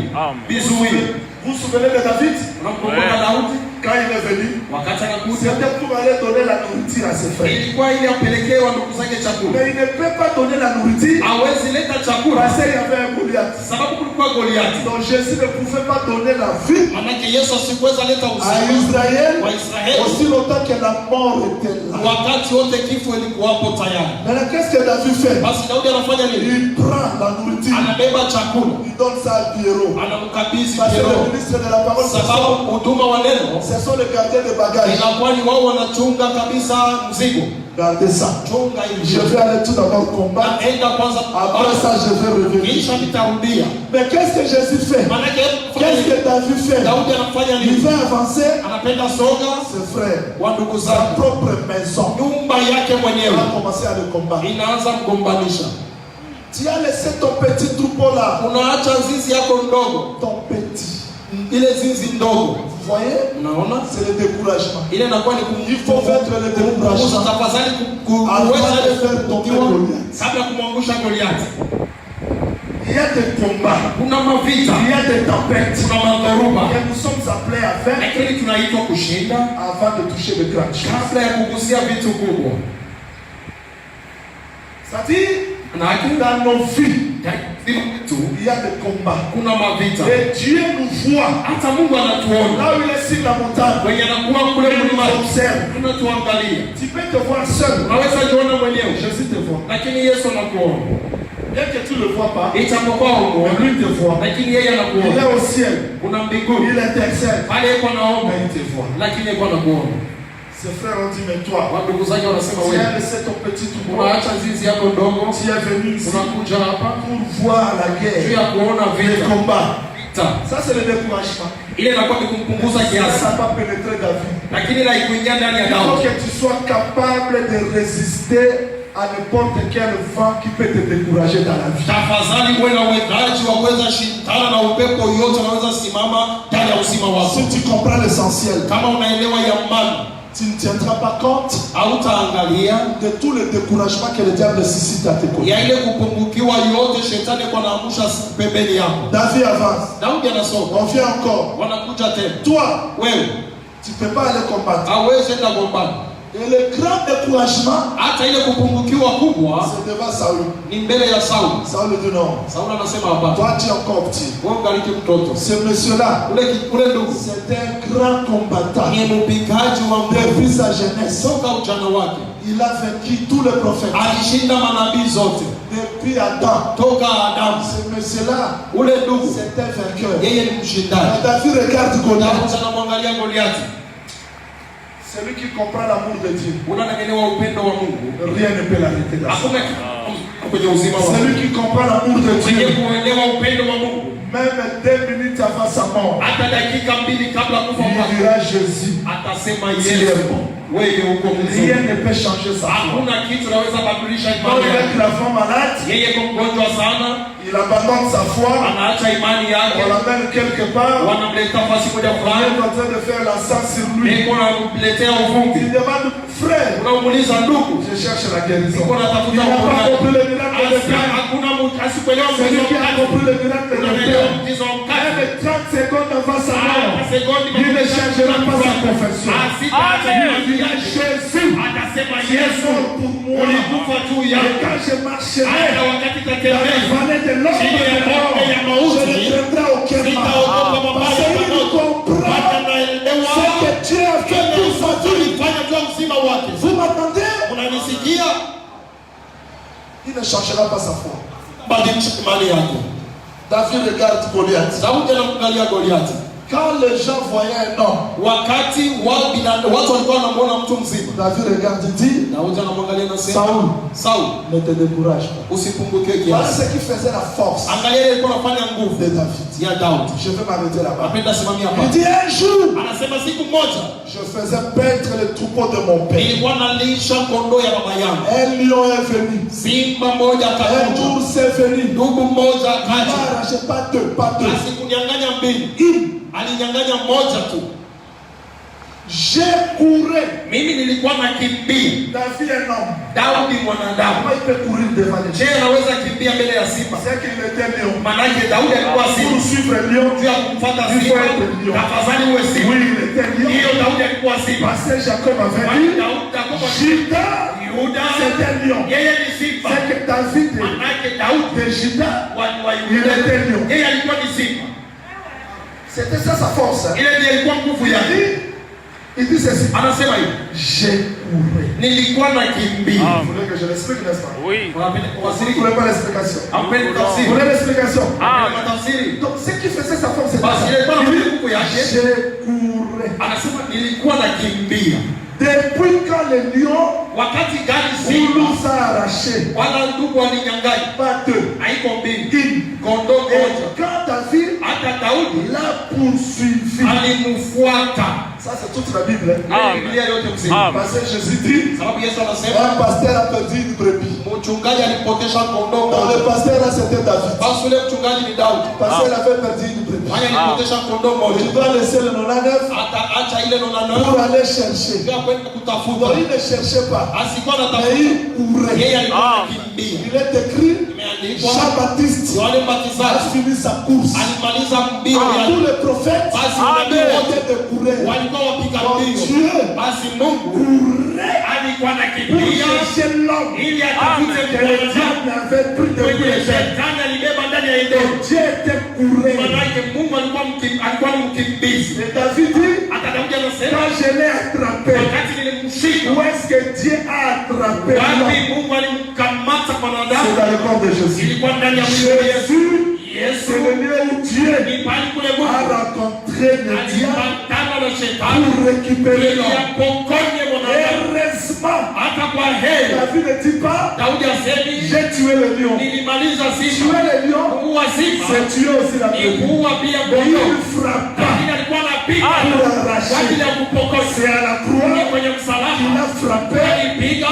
vizuii. Vous vous souvenez de David? Unakumbuka Daudi Quand il est venu, wakati anakuja, c'était pour aller donner la nourriture à ses frères. ilikuwa ili apelekee wa ndugu zake chakula. Mais il ne peut pas donner la nourriture Hawezi leta chakula parce qu'il y avait un Goliath. sababu kulikuwa Goliati. Donc Jésus ne pouvait pas donner la vie Manake Yesu asikuweza leta à uzima Israël wa Israeli aussi longtemps que la mort était là. wakati wote kifo ilikuwapo tayari. Maintenant, qu'est-ce que David fait? Basi Daudi anafanya nini? Il prend la nourriture, Anabeba chakula, il donne ça à Pierrot. anamkabidhi Parce que le Petro, ministre de la parole, sababu huduma wa neno ce sont les gardiens de bagages. inakuwa ni wao wanachunga kabisa mzigo. Gardez ça. Chunga Je hivi. vais aller tout d'abord combattre. Naenda kwanza Après ça, je vais revenir. kisha nitarudia. Mais qu'est-ce que Jésus fait? Manake Qu'est-ce que David fait? Daudi anafanya Il nini? veut avancer Anapenda soga ses frères. wa ndugu Sa zake, propre maison. nyumba yake Il mwenyewe va commencer à le combattre. inaanza mgombanisha. Tu as laissé ton petit troupeau là. Unaacha zizi yako ndogo, Ton petit. ile zizi ndogo, Vous voyez? unaona C'est le découragement. ile inakuwa ni Il faut vaincre le découragement tafadhali avant kuweza de faire tomber Goliath. kabla ya kumwangusha Goliati. Il y a des combats. Kuna mavita, Il y a des tempêtes. kuna madhoruba, Et nous sommes appelés à vaincre lakini tunaitwa kushinda avant de toucher de grandes choses. kabla ya kugusia vitu kubwa. C'est-à-dire, Manake dans nos vies, vitu il y a des combats. kuna mavita. Et Dieu nous voit. Hata Mungu anatuona Là où il est sur la montagne, wenye anakuwa kule il nous mlimani, observe. unatuangalia. Tu peux te voir seul. Unaweza jiona mwenyewe, Jésus te voit. lakini Yesu anakuona. Bien que tu ne le vois pas, Ijapokuwa mais humuoni, lui te voit. lakini yeye Il anakuona. est au ciel. Una mbinguni Il intercède. pale, yuko naomba, Mais il te voit. lakini yuko anakuona. Ses frères ont dit, mais toi, Ndugu zake wanasema tu as wewe laissé ton petit troupeau, unaacha zizi yako ndogo, tu es venu ici unakuja hapa pour voir la juu guerre, ya kuona les vita. combats. Vita Ça, c'est le découragement. ile inakuwa ni kumpunguza Ça kiasi, n'a pas pénétré David. lakini la ikuingia ndani ya Il faut Daudi. que tu sois capable de résister à n'importe quel vent qui peut te décourager dans la vie. Tafadhali uwe na uwezaji wa kuweza shindana na upepo yote unaweza simama ndani ya uzima wako. Si tu comprends l'essentiel, Kama unaelewa ya maana, tu ne tiendras pas compte hautaangalia de tout le découragement que le diable suscite à tes côtés. ya ile kupungukiwa yote shetani kwa naamsha pembeni yako. David avance. Daudi anasoma, On vient encore. wanakuja tena. Toi, Wewe tu ne peux pas aller combattre. hauwezi enda gombana. Et le grand découragement, Hata ile kupungukiwa kubwa c'est devant Saül. ni mbele ya Sauli. Saül dit non. Sauli anasema hapana, Toi, tu es encore petit. wewe ungaliki mtoto. Ce monsieur-là, Ule ndugu c'est un grand combattant. ni mpiganaji wa nguvu Depuis sa jeunesse, toka ujana wake, il a vaincu tous les prophètes. alishinda manabii zote Depuis Adam, toka Adamu. ce monsieur-là, Ule ndugu c'est un vainqueur. yeye ni mshindaji. David regarde Goliath. Daudi anamwangalia Goliati, Celui qui comprend l'amour de Dieu, unaelewa upendo wa Mungu, rien ne peut l'arrêter dans ça. hakuna kitu kwenye uzima wa Celui Mungu. qui comprend l'amour de Mwenye Dieu, kuelewa upendo wa Mungu, même 2 minutes avant sa mort, hata dakika mbili kabla ya kufa il kwake dira Jésus, atasema tu es Yesu, bon. wewe uko mzuri. Rien ne peut changer ça. Hakuna kitu naweza badilisha Quand imani il est yake. gravement malade, Yeye kwa mgonjwa sana, il abandonne sa foi, anaacha imani yake, on l'amène quelque part, wanamleta fasi moja on fulani, est en train de faire la sang sur lui. niko namletea Il uvumbi, demande, frère, unamuuliza ndugu, je cherche la guérison. niko Il natafuta n'a pas uponyaji. compris le miracle de Dieu. Hakuna mtu asikuelewa Celui mtizo qui a mkate. compris le miracle de Unaelewa Dieu, mtizo mkate. même 30 secondes avant sa mort, Sekondi il ne changera pas sa confession. Jésus, atasema tu es Yesu, mort pour moi. ulikufa juu Et yangu. quand je marcherai Hata wakati dans la tatembea vallée de l'ombre chini ya de mort, bonde ya je mauti, ne craindrai aucun mal. sitaogopa mabaya Parce qu'il pamoja. comprend Hata naelewa ce que Dieu a fait pour sa vie. ulifanya juu ya uzima wake. Vous m'entendez? Unanisikia? Il ne changera pas sa foi. Badilisha imani yako. David regarde Goliath. Daudi anamwangalia Goliati. Quand les gens voyaient un homme, Wakati watu walikuwa wanamwona mtu mzima, David regarde, il dit, Daudi anamwangalia na sema, Saul, Saul, ne te décourage pas. usipunguke Voilà kiasi. ce qui faisait la force Angalia ile ilikuwa inafanya nguvu de David. ya Daudi. Je vais m'arrêter là-bas. Napenda simamia Il hapa. dit, un jour, Anasema siku moja je faisais paître le troupeau de mon père. nilikuwa nalisha kondoo ya baba yangu. Un lion est venu. Simba moja Un akakuja, ours est venu. ndugu mmoja Il m'a akaja, arraché pas deux, pas deux. asikunyang'anya mbili, alinyang'anya moja tu. J'ai couru. Mimi nilikuwa nakimbia. David est un homme. Daudi mwanadamu, Comment il peut courir devant les je chiens? anaweza kimbia mbele ya simba? C'est qu'il était lion. Manake Daudi alikuwa Pour simba. suivre lion, Juu ya kumfuata Il faut simba, être lion. tafadhali uwe simba. oui, il était lion. Hiyo Daudi alikuwa simba. Parce que Jacob avait Kwani dit, Yakobo Juda, Yuda c'est un lion. yeye ni simba. C'est que David Manake Daudi de Juda, wa il Yuda était lion. yeye alikuwa ni simba. C'était ça sa force. Hein. Ile ndiyo ilikuwa nguvu yake. Il dit ceci. Anasema hivi, J'ai couru. nilikuwa nakimbia. Vous voulez que je l'explique, n'est-ce pas? Oui. Unapenda Vous ne kuwasili? voulez pas l'explication? Hampeni Vous tafsiri. voulez l'explication? Unapenda matafsiri? Donc, ce qui faisait sa force, c'était Basi ça. ile ilikuwa na Il dit, nguvu yake. j'ai couru. Anasema nilikuwa nakimbia. Depuis quand le lion Wakati gani vous simba nous a arraché, wala ndugu walinyang'anya? pas deux, Haiko mbili, une. kondoo Et moja. quand David Hata Daudi l'a poursuivi, alimfuata. ça c'est toute la Bible. Hein? Amen. Biblia yote mzima. Amen. Parce que Jésus dit, Sababu Yesu anasema un pasteur a perdu une brebis. mchungaji alipotesha kondoo Donc le moja. pasteur là c'était David. Basi ule mchungaji ni Daudi. Parce qu'il avait perdu une brebis. Haya alipotesha kondoo Il moja. doit laisser le 99 Ataacha ile nona pour aller chercher. ndio kwenda Donc kutafuta. il ne cherchait pas. Asikuwa Mais anatafuta. il courait. Yeye alikuwa Ah. anakimbia. Il est écrit, Imeandikwa Jean-Baptiste Yohane a Mbatizaji fini sa course. alimaliza mbio Tous yake. les prophètes Basi nabii wote étaient de courir. walikuwa wapiga Donc mbio. Dieu Basi Mungu courait alikuwa pour anakimbia chercher l'homme ili atafute que le mwanadamu diable avait pris de mwenye courir. shetani alibeba ndani ya Edeni. Dieu était couru. Manake Mungu alikuwa ni mkimbizi. Et David dit, Hata Daudi anasema quand je l'ai attrapé, wakati nilimshika, où est-ce que Dieu a attrapé l'homme? wapi Mungu alimkamata C'est mwanadamu? dans le corps de Jésus. Ilikuwa ndani ya mwili wa Yesu. Jésus, c'est le lieu où Dieu Ni pale kule a Mungu rencontré le diable alipatana na shetani pour récupérer ili l'homme. apokonye hata kwa heri. David ne dit pas, Daudi asemi j'ai tué le lion. nilimaliza simba. Tuer le lion, Kuua simba c'est tuer aussi la ni brebis. kuua pia Mais kondoo. il frappa Lakini alikuwa anapiga pour kwa arracher. ajili ya kupokonya. C'est à la Ni croix kwenye qu'il msalaba a frappé. alipiga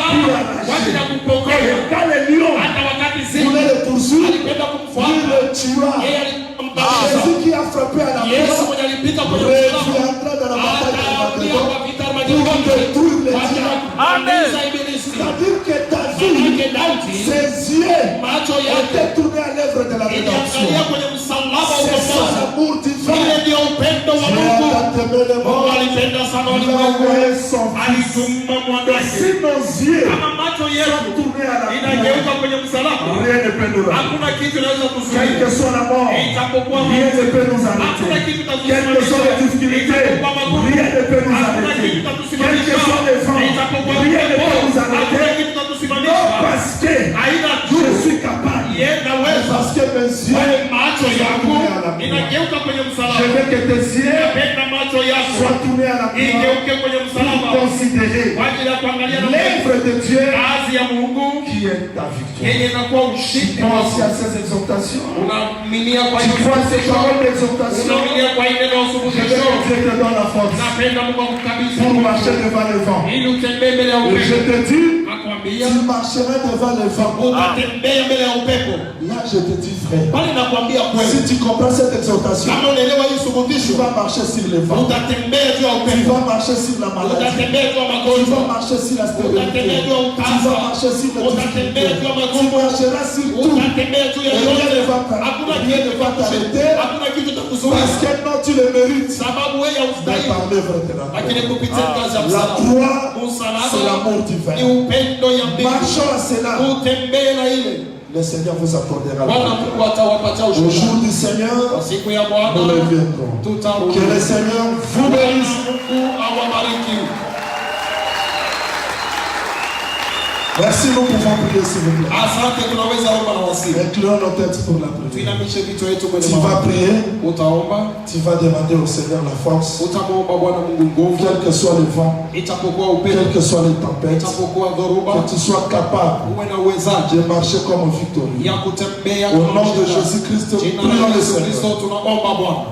kwa ajili ya kupokonya. Et quand le lion Hata wakati voulait simba le poursuivre, alipenda il kumfuata, le tua. yeye alimbadilisha. Jésus qui a frappé à la Yesu croix mwenye alipita kwenye msalaba reviendra dans la bataille de atarudia Armageddon kwa vita pour Armageddon détruire les kwa ajili ya diables. kumaliza ibilisi. C'est-à-dire que David, Manake Daudi ses yeux macho yake étaient tournés à l'œuvre de la rédemption. iliangalia kwenye msalaba wa C'est ça ukombozi. l'amour divin. Ile ndio upendo wa Dieu Mungu. a aimé le Mungu monde. alipenda sana Il a ulimwengu, envoyé son fils. alituma mwana Si wake. nos yeux Kama macho sont yetu tournés à la inageuka croix, kwenye msalaba, rien ne peut nous arrêter. hakuna kitu inaweza Quelle kuzuia. que soit la mort, Itapokuwa rien ne peut nous hakuna arrêter. kitu Quelles que soient les difficultés, itapokuwa magumu, rien ne peut nous hakuna arrêter. kitu Quels que kitatusimamisha, soient les vents, itapokuwa rien ne peut nous hakuna arrêter. kitu Non, kitatusimamisha. parce que Haina je tu suis capable. yeye naweza, Parce que mes wale yeux macho yako inageuka kwenye Je msalaba. veux que tes yeux Napenda macho yako soient tournés à la croix igeuke kwenye pour msalaba considérer kwa ajili ya kuangalia na l'œuvre de Dieu kazi ya Mungu qui est ta victoire. yenye inakuwa Tu ushindi crois wako. aussi à ces exhortations. Unaaminia kwa Tu hiyo crois à ces fundisho, paroles d'exhortation. unaaminia kwa ile neno Je veux que usuluhisho. Dieu te donne la force Napenda Mungu akukabidhi pour marcher devant le vent. ili utembee mbele ya Et je upepo. te dis, Nakwambia tu marcheras devant le vent. utatembea mbele ya upepo. Là, je te dis, frère, Bali nakwambia kweli, si tu comprends cette exhortation, kama unaelewa hii tu suluhisho, vas marcher sur le vent. utatembea juu ya Tu upepo. vas marcher sur la maladie. Utatembea juu ya Tu vas magonjwa. marcher sur la stérilité. Utatembea juu ya Tu utasa. vas marcher sur les Utatembea difficultés. juu ya Tu magonjwa. marcheras sur tout. Utatembea juu ya Et rien yote. ne va pas- Hakuna rien kitu ne va t'arrêter. hakuna kitu cha Parce kuzuia, que non, tu le mérites. sababu wewe Mais haustahili. par l'œuvre de la Lakini croix. kupitia kazi ya La msalaba, croix, c'est msalaba l'amour ni divin. upendo ya mbingu. Marchons à cela. Utembee na ile. Le Seigneur vous accordera la Bwana victoire. Mungu atawapatia Au jour ushuhuda. du Seigneur, Kwa siku ya nous Bwana reviendrons. tutarudi. Que le Seigneur vous bénisse. Mungu awabariki. Merci, nous pouvons prier s'il vous plaît. Asante, tunaweza omba na wasifu. Inclinons nos têtes pour la prière. Tuinamishe vichwa yetu kwenye Tu vas maombi. prier, Utaomba, tu vas demander au Seigneur la force. utamwomba Bwana Mungu nguvu, Quel que soit le vent, itapokuwa quelles upepo, que soient les tempêtes, itapokuwa dhoruba, que tu sois capable uwe na uwezaji de marcher comme victorieux. ya kutembea Au kama nom de mshindi. Jésus-Christ, Jina prions la le Yesu Kristo Seigneur. tunaomba Bwana.